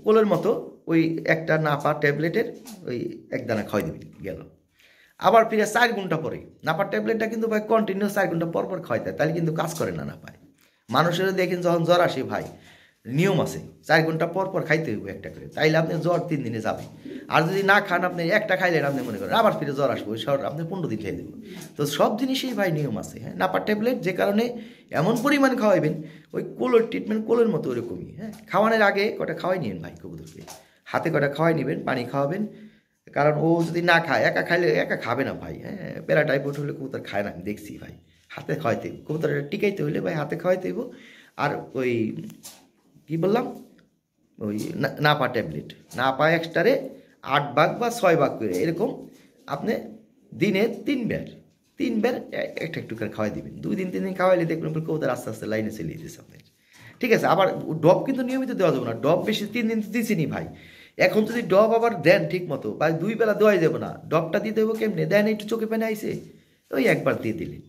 কোলের মতো ওই একটা নাপা ট্যাবলেটের ওই 1 দানা খাওয়াই দেবেন, গেল। আবার ফিরে 4 ঘন্টা পরে, নাপার ট্যাবলেটটা কিন্তু ভাই কন্টিনিউ 4 ঘন্টা পর পর খাওয়াইতে হয়, তাহলে কিন্তু কাজ করে না নাপায়। মানুষেরও দেখেন যখন জ্বর আসে ভাই, নিয়ম আছে 4 ঘন্টা পর পর খাইতে হইব একটা করে, তাইলে আপনি জ্বর 3 দিনে যাবে। আর যদি না খান, আপনি একটা খাইলেন, আপনি মনে করেন আবার ফিরে জ্বর আসবে, ওই শহর আপনি 15 দিন খেয়ে দেবেন। তো সব জিনিসই ভাই নিয়ম আছে, হ্যাঁ নাপার ট্যাবলেট যে কারণে এমন পরিমাণ খাওয়াইবেন, ওই কোলোর ট্রিটমেন্ট কোলোর মতো ওরকমই, হ্যাঁ খাওয়ানোর আগে কটা খাওয়াই নিবেন ভাই কবুতরকে, হাতে কটা খাওয়াই নেবেন, পানি খাওয়াবেন। কারণ ও যদি না খায়, একা খাইলে একা খাবে না ভাই, হ্যাঁ প্যারাটাইফয়েড হলে কবুতর খায় না, আমি দেখছি ভাই, হাতে খাওয়াইতে কবুতর টিকাইতে হইলে ভাই হাতে খাওয়াইতে হইব। আর ওই কি বললাম, ওই না পা ট্যাবলেট, না পা এক্সট্রারে 8 ভাগ বা 6 ভাগ করে এরকম আপনি দিনে 3 বার একটা একটু করে খাওয়াই দিবেন। 2 দিন 3 দিন খাওয়াইলে দেখবেন কবুতর আস্তে আস্তে লাইনে চলে দিতেছে আপনার, ঠিক আছে। আবার ডব কিন্তু নিয়মিত দেওয়া যাবে না, ডব বেশি 3 দিন দিচ্ছিনি ভাই, এখন যদি ডব আবার দেন ঠিক মতো, বা 2 বেলা দেওয়াই যাবে না, ডবটা দিতে হবে কেমনে, দেন একটু চোখে পানি আইসে, ওই একবার দিয়ে দিলেন,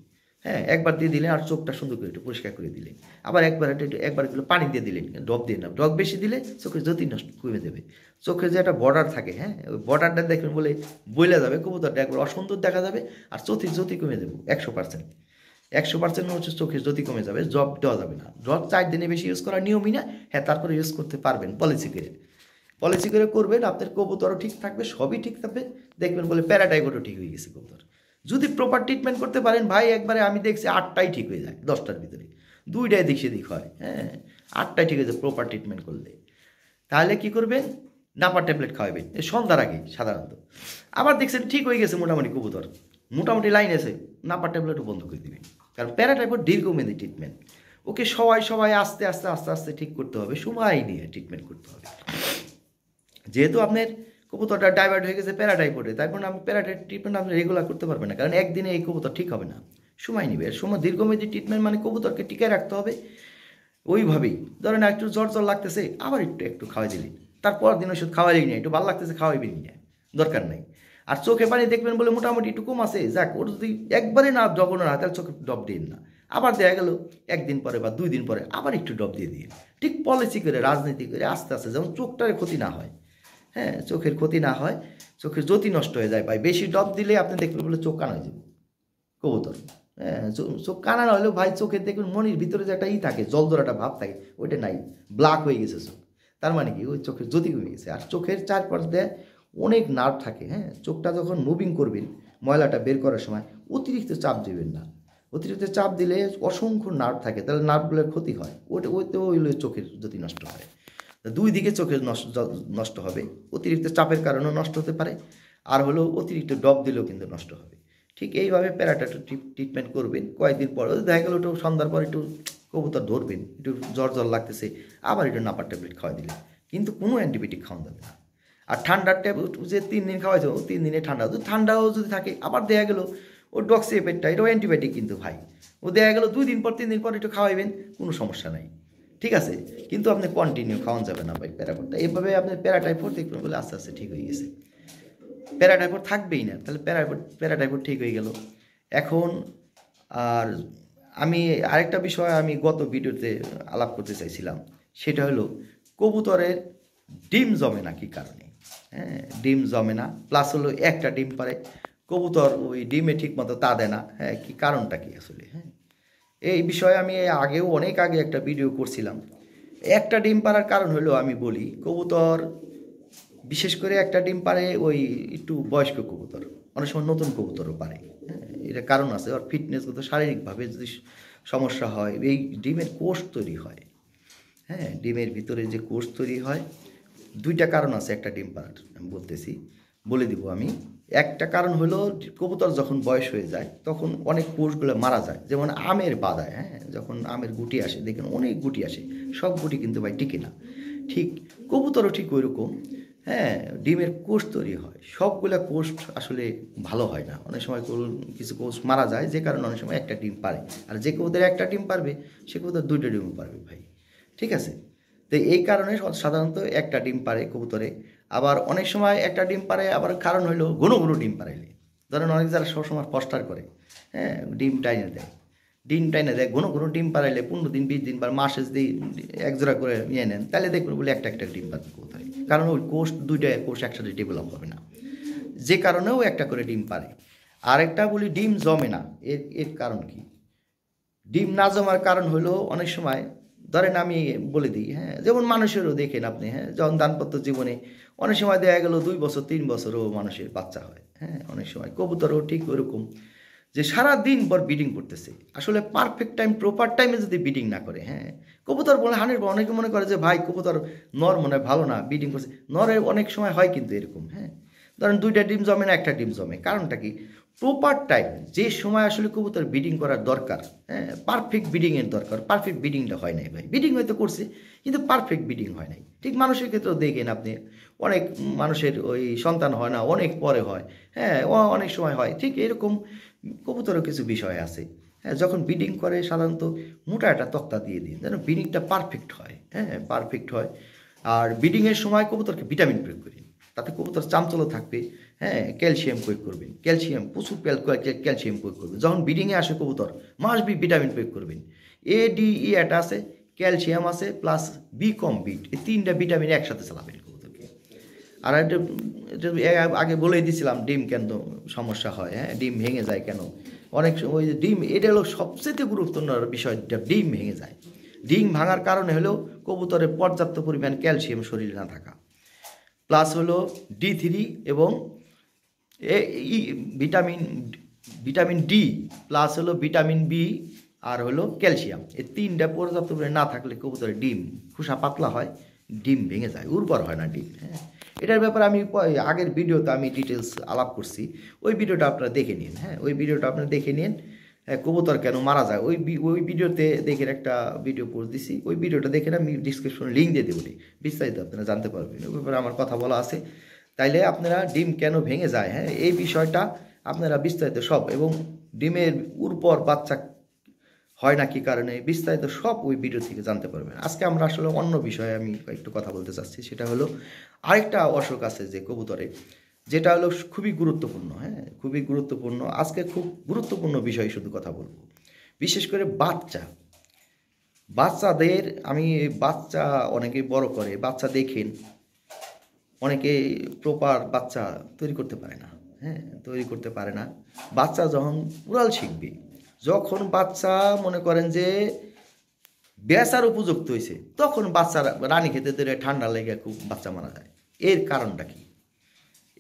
হ্যাঁ একবার দিয়ে দিলেন, আর চোখটা সুন্দর করে একটু পরিষ্কার করে দিলেন, আবার একবার একটু পানি দিয়ে দিলেন, ডব দিয়ে না, ডব বেশি দিলে চোখের জ্যোতি নষ্ট কমে যাবে। চোখের যে একটা বর্ডার থাকে, হ্যাঁ ওই বর্ডারটা দেখবেন বলে বইলা যাবে, কবুতরটা একবার অসুন্দর দেখা যাবে, আর চোখের জ্যোতি কমে যাবে 100% হচ্ছে চোখের জ্যোতি কমে যাবে। জব দেওয়া যাবে না, জব 4 দিনে বেশি ইউজ করার নিয়মই না, হ্যাঁ তারপরে ইউজ করতে পারবেন পলিসি করে করবেন, আপনার কবুতরও ঠিক থাকবে, সবই ঠিক থাকবে, দেখবেন বলে প্যারাটাইফয়েডও ঠিক হয়ে গেছে কবুতর। যদি প্রপার ট্রিটমেন্ট করতে পারেন ভাই, একবারে আমি দেখছি 8টাই ঠিক হয়ে যায় 10টার ভিতরে, 2টাই দিক সেদিক হয়, হ্যাঁ 8টায় ঠিক আছে প্রপার ট্রিটমেন্ট করলে। তাহলে কি করবেন, নাপার ট্যাবলেট খাওয়াবেন এই সন্ধ্যার আগে সাধারণত। আবার দেখছেন ঠিক হয়ে গেছে মোটামুটি কবুতর, মোটামুটি লাইন আছে, নাপার ট্যাবলেটও বন্ধ করে দিবেন। কারণ প্যারাটাইফয়েড দীর্ঘমেয়াদী ট্রিটমেন্ট, ওকে সবাই আস্তে আস্তে আস্তে আস্তে ঠিক করতে হবে, সময় নিয়ে ট্রিটমেন্ট করতে হবে। যেহেতু আপনার কবুতরটা ডাইভার্ট হয়ে গেছে প্যারাটাইফয়েডে, তারপর আপনি প্যারাটাইফয়েড ট্রিটমেন্ট আপনি রেগুলার করতে পারবেন না, কারণ একদিনে এই কবুতর ঠিক হবে না, সময় নেবে। সময় দীর্ঘমেয়াদী ট্রিটমেন্ট মানে কবুতরকে টিকে রাখতে হবে ওইভাবেই। ধরেন একটু জ্বর লাগতেছে, আবার একটু খাওয়াই দিলেন, তারপর দিন ওষুধ খাওয়াইলেই না, একটু ভালো লাগতেছে খাওয়াইবেন না, দরকার নাই। আর চোখে পানি দেখবেন বলে মোটামুটি একটু কম আছে, যাক ওর যদি একবারে না জগনো না, তাহলে চোখে ড্রপ দিন না। আবার দেখা গেল একদিন পরে বা 2 দিন পরে আবার একটু ড্রপ দিয়ে দিন। ঠিক পলিসি করে রাজনীতি করে আস্তে আস্তে, যেমন চোখটার ক্ষতি না হয়, হ্যাঁ চোখের ক্ষতি না হয়, চোখের জ্যোতি নষ্ট হয়ে যায় ভাই। বেশি ড্রপ দিলে আপনি দেখবেন বলে চোখ কানা হয়ে যাবে কবুতর। হ্যাঁ চোখ কানা না হলেও ভাই চোখের দেখবেন মনির ভিতরে যে একটা থাকে, জলজলাটা ভাব থাকে, ওইটা নাই, ব্ল্যাক হয়ে গেছে চোখ। তার মানে কি ওই চোখের জ্যোতি কমে গেছে। আর চোখের চারপাশ দিয়ে অনেক নার্ভ থাকে, হ্যাঁ চোখটা যখন মুভিং করবেন ময়লাটা বের করার সময় অতিরিক্ত চাপ দেবেন না। অতিরিক্ত চাপ দিলে অসংখ্য নার্ভ থাকে, তাহলে নার্ভগুলোর ক্ষতি হয়, ওইতেও চোখের জ্যোতি নষ্ট হয়। 2 দিকে চোখের নষ্ট হবে, অতিরিক্ত চাপের কারণেও নষ্ট হতে পারে, আর হলো অতিরিক্ত ড্রপ দিলেও কিন্তু নষ্ট হবে। ঠিক এইভাবে প্যারাটাইফয়েড ট্রিটমেন্ট করবেন। কয়েকদিন পর দেখা গেলো একটু সন্ধ্যার পর একটু কবুতর ধরবেন, একটু জ্বর লাগতেছে, আবার একটু নাপার ট্যাবলেট খাওয়াই দিলেন, কিন্তু কোনো অ্যান্টিবায়োটিক খাওয়ানো যাবে না। আর ঠান্ডার ট্যাবলেট যে 3 দিন খাওয়াইছে, 3 দিনে ঠান্ডাও যদি থাকে, আবার দেখা গেলো ও ডক্সিএপেটটা, এটাও অ্যান্টিবায়োটিক কিন্তু ভাই, ও দেখা গেলো 2 দিন পর 3 দিন পর একটু খাওয়াইবেন, কোনো সমস্যা নাই, ঠিক আছে। কিন্তু আপনি কন্টিনিউ খাওয়ানো যাবে না ভাই প্যারাটাইফয়েডটা। এভাবে আপনি প্যারাটাইফয়েড দেখবেন বলে আস্তে আস্তে ঠিক হয়ে গেছে। প্যারাটাইফয়েড থাকবেই না, তাহলে প্যারাটাইফয়েড ঠিক হয়ে গেল। এখন আর আমি আরেকটা বিষয় আমি গত ভিডিওতে আলাপ করতে চাইছিলাম, সেটা হলো কবুতরের ডিম জমে না কী কারণে। হ্যাঁ ডিম জমে না, প্লাস হলো একটা ডিম পারে কবুতর ওই ডিমে ঠিক মতো তা দেয় না, হ্যাঁ কী কারণটা কী আসলে। হ্যাঁ এই বিষয়ে আমি অনেক আগে একটা ভিডিও করছিলাম। একটা ডিম পাড়ার কারণ হলো আমি বলি, কবুতর বিশেষ করে একটা ডিম পারে ওই একটু বয়স্ক কবুতর, অনেক সময় নতুন কবুতরও পারে। হ্যাঁ এটা কারণ আছে, ওর ফিটনেসগত শারীরিকভাবে যদি সমস্যা হয়, এই ডিমের কোষ তৈরি হয়, হ্যাঁ ডিমের ভিতরে যে কোষ তৈরি হয়, 2টা কারণ আছে একটা ডিম পাড়ার, আমি বলে দিব আমি। একটা কারণ হলো কবুতর যখন বয়স হয়ে যায় তখন অনেক কোষগুলো মারা যায়, যেমন আমের বাদায়, হ্যাঁ যখন আমের গুটি আসে দেখেন অনেক গুটি আসে, সব গুটি কিন্তু ভাই টিকে না, ঠিক কবুতরও ঠিক ওই রকম। হ্যাঁ ডিমের কোষ তৈরি হয়, সবগুলা কোষ আসলে ভালো হয় না, অনেক সময় কিছু কোষ মারা যায়, যে কারণে অনেক সময় একটা ডিম পারে। আর যে কবুতর একটা ডিম পারবে সে কবুতর 2টা ডিম পারবে ভাই, ঠিক আছে। তো এই কারণে সাধারণত একটা ডিম পারে কবুতরে। আবার অনেক সময় একটা ডিম পারে, আবার কারণ হলো ঘন ঘন ডিম পারাইলে, ধরেন অনেক যারা সবসময় ফস্টার করে, হ্যাঁ ডিম টাইনে দেয় ঘন ঘন ডিম পারাইলে 15 দিন 20 দিন বা মাসে যদি একজোড়া করে নিয়ে নেন, তাহলে দেখবেন বলে একটা ডিম পারবে কবুতরে, কারণ ওই কোষ 2টা কোষ একসাথে ডেভেলপ হবে না, যে কারণেও একটা করে ডিম পারে। আরেকটা বলি ডিম জমে না, এর কারণ কি? ডিম না জমার কারণ হলো অনেক সময়, ধরেন আমি বলে দিই, হ্যাঁ যেমন মানুষেরও দেখেন আপনি, হ্যাঁ যখন দাম্পত্য জীবনে অনেক সময় দেখা গেল 2 বছর 3 বছরও মানুষের বাচ্চা হয়, হ্যাঁ অনেক সময় কবুতরও ঠিক ওরকম, যে সারা দিন পর ব্রিডিং করতেছে, আসলে পারফেক্ট টাইম প্রপার টাইমে যদি ব্রিডিং না করে, হ্যাঁ কবুতর বলে 100, অনেকে মনে করে যে ভাই কবুতর নর মনে হয় ভালো না ব্রিডিং করছে, নরের অনেক সময় হয় কিন্তু এরকম, হ্যাঁ ধরেন 2টা ডিম জমে না, একটা ডিম জমে, কারণটা কি? প্রপার টাইম যে সময় আসলে কবুতর ব্রিডিং করার দরকার, হ্যাঁ পারফেক্ট ব্রিডিংয়ের দরকার, পারফেক্ট ব্রিডিংটা হয় নাই ভাই, ব্রিডিং হয়তো করছে কিন্তু পারফেক্ট ব্রিডিং হয় নাই। ঠিক মানুষের ক্ষেত্রেও দেখেন আপনি, অনেক মানুষের ওই সন্তান হয় না, অনেক পরে হয়, হ্যাঁ অনেক সময় হয়, ঠিক এরকম কবুতরও কিছু বিষয় আছে। হ্যাঁ যখন ব্রিডিং করে সাধারণত মোটা একটা তক্তা দিয়ে দিন যেন ব্রিডিংটা পারফেক্ট হয়, হ্যাঁ পারফেক্ট হয়। আর ব্রিডিংয়ের সময় কবুতরকে ভিটামিন প্রয়োগ করি, তাতে কবুতর চাঞ্চল্য থাকবে, হ্যাঁ ক্যালসিয়াম প্রয়োগ করবেন, ক্যালসিয়াম প্রচুর ক্যালসিয়াম প্রয়োগ করবেন, যখন ব্রিডিংয়ে আসে কবুতর মাস্ট বি ভিটামিন প্রয়োগ করবেন, ADE এটা আছে, ক্যালসিয়াম আছে, প্লাস বি কম বিট, এই 3টা ভিটামিন একসাথে চালাবেন কবুতরকে। আর এটা আগে বলেই দিয়েছিলাম ডিম কেন সমস্যা হয়, হ্যাঁ ডিম ভেঙে যায় কেন, অনেক ওই যে ডিম, এটা হলো সবচেয়ে গুরুত্বপূর্ণ বিষয়, ডিম ভেঙে যায়। ডিম ভাঙার কারণে হলো কবুতরের পর্যাপ্ত পরিমাণ ক্যালসিয়াম শরীরে না থাকা, প্লাস হলো D3 এবং ভিটামিন ডি, প্লাস হলো ভিটামিন বি আর হলো ক্যালসিয়াম। এই 3টা পর্যাপ্ত পরিমাণে না থাকলে কবুতরের ডিম খোসা পাতলা হয়, ডিম ভেঙে যায়, উর্বর হয় না ডিম। হ্যাঁ, এটার ব্যাপারে আমি আগের ভিডিওতে আমি ডিটেলস আলাপ করছি, ওই ভিডিওটা আপনারা দেখে নিন। হ্যাঁ, ওই ভিডিওটা আপনারা দেখে নিন, কবুতর কেন মারা যায়। ওই ভিডিওতে দেখেন, একটা ভিডিও পোস্ট দিছি, ওই ভিডিওটা দেখে আমি ডিসক্রিপশনে লিঙ্ক দিয়ে দেবো, বিস্তারিত আপনারা জানতে পারবেন। ওই ব্যাপারে আমার কথা বলা আছে। তাইলে আপনারা ডিম কেন ভেঙে যায়, হ্যাঁ, এই বিষয়টা আপনারা বিস্তারিত সব, এবং ডিমের উর্বর বাচ্চা হয় না কি কারণে, বিস্তারিত সব ওই ভিডিও থেকে জানতে পারবেন। আজকে আমরা আসলে অন্য বিষয়ে আমি একটু কথা বলতে চাচ্ছি। সেটা হলো আরেকটা অসুখ আছে যে কবুতরে, যেটা হলো খুবই গুরুত্বপূর্ণ। হ্যাঁ, খুবই গুরুত্বপূর্ণ। আজকে খুব গুরুত্বপূর্ণ বিষয়ে শুধু কথা বলবো, বিশেষ করে বাচ্চাদের। আমি বাচ্চা অনেকে বড় করে, বাচ্চা দেখেন অনেকে প্রপার বাচ্চা তৈরি করতে পারে না। হ্যাঁ, তৈরি করতে পারে না। বাচ্চা যখন উড়াল শিখবে, যখন বাচ্চা মনে করেন যে বেচার উপযুক্ত হয়েছে, তখন বাচ্চারা রানী খেতে ধরে ঠান্ডা লেগে খুব বাচ্চা মারা যায়। এর কারণটা কি,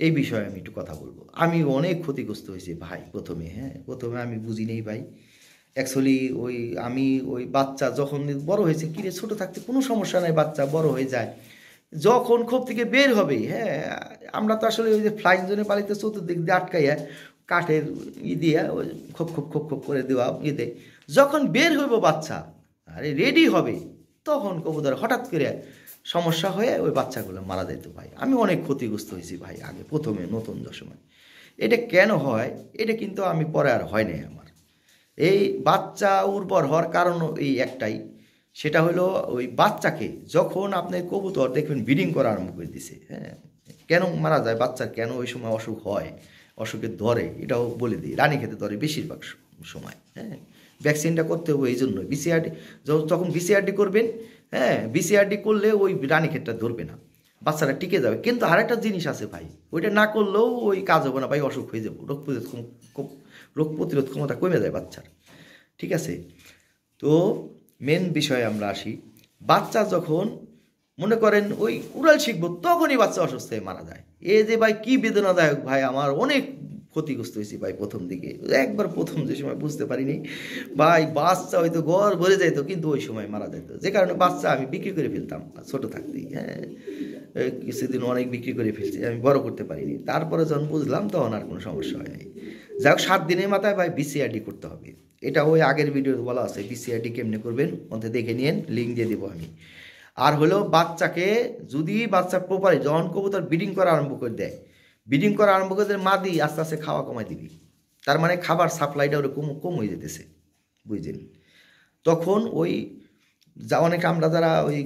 এই বিষয়ে আমি একটু কথা বলবো। আমি অনেক ক্ষতিগ্রস্ত হয়েছি ভাই প্রথমে। হ্যাঁ, প্রথমে আমি বুঝি নেই ভাই। অ্যাকচুয়ালি ওই বাচ্চা যখন বড় হয়েছে, কিরে ছোটো থাকতে কোনো সমস্যা নাই, বাচ্চা বড় হয়ে যায়, যখন খোপ থেকে বের হবে, হ্যাঁ, আমরা তো আসলে ওই যে ফ্লাইং জোনে পালিতে চতুর্দিক দিয়ে আটকাইয়া কাঠের দিয়া ওই খোপ খোপ খোপ খোপ করে দেওয়া ইয়েতে, যখন বের হইব বাচ্চা, আরে রেডি হবে, তখন কবুতর হঠাৎ করে সমস্যা হয়ে ওই বাচ্চাগুলো মারা যেত ভাই। আমি অনেক ক্ষতিগ্রস্ত হয়েছি ভাই আগে প্রথমে নতুন সময়। এটা কেন হয়, এটা কিন্তু আমি পরে আর হয় নাই আমার। এই বাচ্চা উর্বর হওয়ার কারণ এই একটাই, সেটা হলো ওই বাচ্চাকে যখন আপনি কবুতর দেখবেন ব্রিডিং করা আরম্ভ করে দিছে, হ্যাঁ, কেন মারা যায় বাচ্চার, কেন ওই সময় অসুখ হয়, অসুখের ধরে, এটাও বলে দিই। রানী খেতে ধরে বেশিরভাগ সময়। হ্যাঁ, ভ্যাকসিনটা করতে হবে এই জন্য। বিসিআরডি যখন বিসিআরডি করবেন, হ্যাঁ, বিসিআরডি করলে ওই রানী ক্ষেতটা ধরবে না, বাচ্চারা টিকে যাবে। কিন্তু আরেকটা জিনিস আছে ভাই, ওইটা না করলেও ওই কাজ হবে না ভাই, অসুখ হয়ে যাবো, রোগ প্রতিরোধ ক্ষমতা কমে যায় বাচ্চার। ঠিক আছে, তো মেন বিষয়ে আমরা আসি। বাচ্চা যখন মনে করেন ওই উড়াল শিখবো, তখনই বাচ্চা অসুস্থ হয়ে মারা যায়। এ যে ভাই কি বেদনাদায়ক ভাই, আমার অনেক ক্ষতিগ্রস্ত হয়েছি ভাই প্রথম দিকে। একবার প্রথম যে সময় বুঝতে পারিনি ভাই, বাচ্চা হয়তো ঘর ভরে যাইতো, কিন্তু ওই সময় মারা যেত, যে কারণে বাচ্চা আমি বিক্রি করে ফেলতাম ছোটো থাকতেই। হ্যাঁ, কিছুদিন অনেক বিক্রি করে ফেলছি, আমি বড় করতে পারিনি। তারপরে যখন বুঝলাম তখন আর কোনো সমস্যা হয় নাই। যাই হোক, 7 দিনের মাথায় ভাই বিসিআরডি করতে হবে। এটা ওই আগের ভিডিও বলা আছে, বিসিআরডি কেমনে করবেন মধ্যে দেখে নিন, লিঙ্ক দিয়ে দেবো আমি। আর হলো বাচ্চাকে যদি বাচ্চা প্রপারে যখন কবুতর ব্রিডিং করা আরম্ভ করে দেয়, ব্রিডিং করা আরম্ভ করে দেয়, মাদি আস্তে আস্তে খাওয়া কমাই দিবি, তার মানে খাবার সাপ্লাইটা ওর কম হয়ে যেতেছে, বুঝলেন। তখন ওই অনেকে আমরা যারা ওই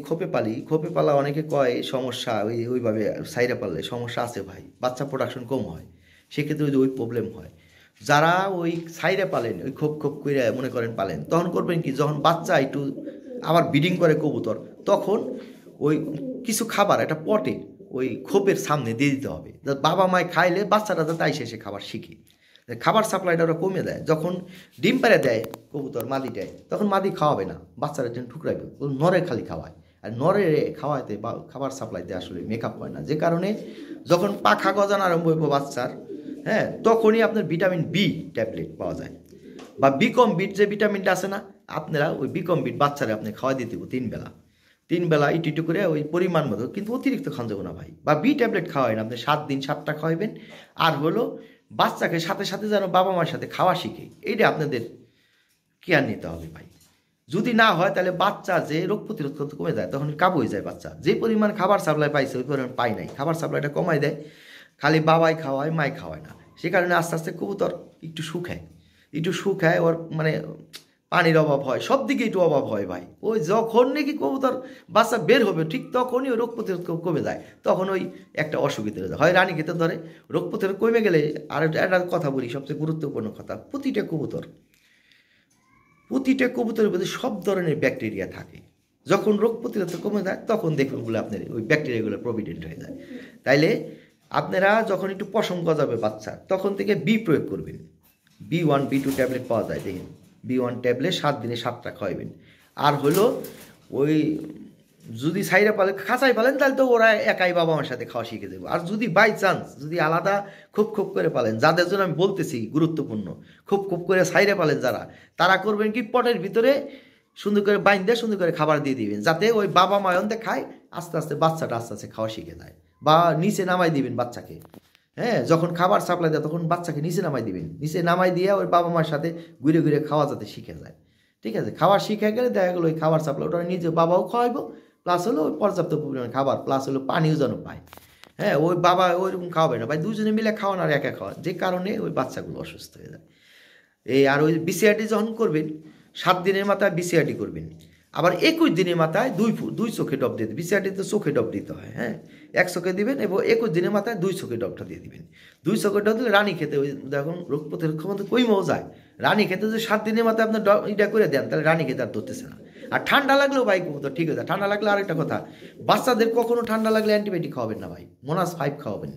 খোপে পালা অনেকে কয় সমস্যা ওইভাবে সাইডে পারলে সমস্যা আছে ভাই, বাচ্চা প্রোডাকশন কম হয়, সেক্ষেত্রে ওই প্রবলেম হয়। যারা ওই সাইডে পালেন, ওই খোপ করে মনে করেন পালেন, তখন করবেন কি, যখন বাচ্চা একটু আবার ব্রিডিং করে কবুতর, তখন ওই কিছু খাবার একটা পটে ওই খোপের সামনে দিয়ে দিতে হবে, বাবা মায় খাইলে বাচ্চারা তাই শেষে খাবার শিখে। খাবার সাপ্লাইটা ওরা কমে দেয়, যখন ডিম পেড়ে দেয় কবুতর মাদিটায়, তখন মাদি খাওয়াবে না, বাচ্চারা যেন ঠুকরাইবে, নরে খালি খাওয়ায়। আর নরে খাওয়াইতে বা খাবার সাপ্লাইতে আসলে মেকআপ হয় না, যে কারণে যখন পাখা গজানো আরম্ভ হইব বাচ্চার, হ্যাঁ, তখনই আপনার ভিটামিন বি ট্যাবলেট পাওয়া যায়, বা বিকম বিট যে ভিটামিনটা আছে না, আপনারা ওই বিকম বিট বাচ্চারা আপনি খাওয়াই দিতে 3 বেলা ইটু করে ওই পরিমাণ মতো, কিন্তু অতিরিক্ত খান যাবো না ভাই। বা বি ট্যাবলেট খাওয়াই না, আপনি 7 দিন 7টা খাওয়াইবেন। আর হলো বাচ্চাকে সাথে সাথে যেন বাবা মার সাথে খাওয়া শিখে, এইটা আপনাদের কেয়ার নিতে হবে ভাই। যদি না হয় তাহলে বাচ্চা যে রোগ প্রতিরোধ করতে কমে যায়, তখন কাবু হয়ে যায় বাচ্চা। যে পরিমাণ খাবার সাপ্লাই পাইছে ওই পরিমাণ পাই নাই, খাবার সাপ্লাইটা কমাই দেয়, খালি বাবাই খাওয়ায় মাই খাওয়ায় না, সে কারণে আস্তে আস্তে কবুতর একটু শুকায় ওর মানে পানির অভাব হয়, সব দিকে একটু অভাব হয় ভাই। ওই যখন নাকি কবুতর বাচ্চা বের হবে, ঠিক তখনই ওই রোগ প্রতিরোধ কমে যায়, তখন ওই একটা অসুবিধা হয়, রানী খেতে ধরে, রোগ প্রতিরোধ কমে গেলে। আর একটা কথা বলি, সবচেয়ে গুরুত্বপূর্ণ কথা, প্রতিটা কবুতরের মধ্যে সব ধরনের ব্যাকটেরিয়া থাকে। যখন রোগ প্রতিরোধ কমে যায়, তখন দেখবেন বলে আপনার ওই ব্যাকটেরিয়াগুলো প্রভিডেন্ট হয়ে যায়। তাইলে আপনারা যখন একটু পশম গজাবে বাচ্চা, তখন থেকে বি প্রয়োগ করবেন। B1 B2 ট্যাবলেট পাওয়া যায়, দেখেন B1 ট্যাবলেট 7 দিনে 7টা খাওয়াবেন। আর হলো ওই যদি সাইরা পালে খাঁচাই পালেন তাহলে তো ওরা একাই বাবা মার সাথে খাওয়া শিখে দেবো। আর যদি বাই চান্স যদি আলাদা খুব খুব করে পালেন, যাদের জন্য আমি বলতেছি গুরুত্বপূর্ণ, খুব খুব করে সাইরে পালেন যারা, তারা করবেন কি পটের ভিতরে সুন্দর করে বাইন দিয়ে সুন্দর করে খাবার দিয়ে দিবেন, যাতে ওই বাবা মায়নতে খায়, আস্তে আস্তে বাচ্চাটা আস্তে আস্তে খাওয়া শিখে যায়। বা নিচে নামাই দিবেন বাচ্চাকে, হ্যাঁ, যখন খাবার সাপ্লাই দেয় তখন বাচ্চাকে নিচে নামাই দিবেন, নিচে নামাই দিয়ে ওই বাবা মার সাথে ঘুরে ঘুরে খাওয়া যাতে শিখে যায়। ঠিক আছে, খাবার শিখে গেলে দেখা গেলো ওই খাবার সাপ্লাই ওটা নিজে বাবাও খাওয়াইবো, প্লাস হলো ওই পর্যাপ্ত পরিমাণে খাবার, প্লাস হলো পানিও যেন পায়। হ্যাঁ, ওই বাবা ওইরকম খাওয়াবে না ভাই, দুজনে মিলে খাওয়ান আর একা খাওয়ান, যে কারণে ওই বাচ্চাগুলো অসুস্থ হয়ে যায়। এই আর ওই বিসিআরটি যখন করবেন 7 দিনের মাথায় বিসিআরটি করবেন, আবার 21 দিনের মাথায় দুই চোখে ডব দিয়ে দেবেন। বিসিআরটি তো চোখে ডব দিতে হয়, হ্যাঁ, এক চোখে দিবেন এবং 21 দিনের মাথায় 2 চোখে ডবটা দিয়ে দিবেন। 2 চোখে ডব দিলে রানী খেতে, ওই দেখুন রোগ প্রতিরোধ ক্ষমতা কইমেও যায়। রানী খেতে যদি 7 দিনের মাথায় আপনার এটা করে দেন তাহলে রানী খেতে আর ধরতেছে না। আর ঠান্ডা লাগলেও ভাই তো ঠিক আছে, ঠান্ডা লাগলে আরেকটা কথা, বাচ্চাদের কখনো ঠান্ডা লাগলে অ্যান্টিবায়োটিক খাওয়াবেন না ভাই, মোনাস 5 খাওয়াবেন।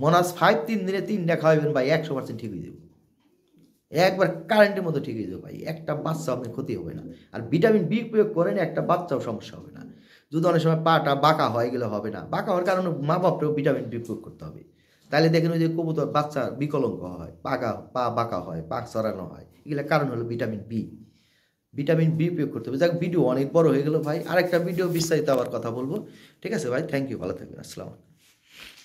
মোনাস 5 3 দিনে 3টা খাওয়াবেন ভাই, 100% ঠিক হয়ে যাবে, একবার কারেন্টের মতো ঠিক হয়ে যাবে ভাই, একটা বাচ্চা আপনার ক্ষতি হবে না। আর ভিটামিন বি প্রয়োগ করেন, একটা বাচ্চাও সমস্যা হবে না। যদি অনেক সময় পাটা বাঁকা হয়, গেলে হবে না, বাঁকা হওয়ার কারণে মা বাপকেও ভিটামিন বি প্রয়োগ করতে হবে। তাহলে দেখেন ওই যে কবুতর বাচ্চা বিকলঙ্ক হয়, পা বাঁকা হয়, পাক চড়ানো হয়, এগুলোর কারণ হলো ভিটামিন বি। ভিটামিন বি প্রয়োগ করতে হবে। যাক, ভিডিও অনেক বড় হয়ে গেল ভাই, আরেকটা ভিডিও বিস্তারিত আবার কথা বলবো। ঠিক আছে ভাই, থ্যাংক ইউ, ভালো থাকবেন, আসসালাম।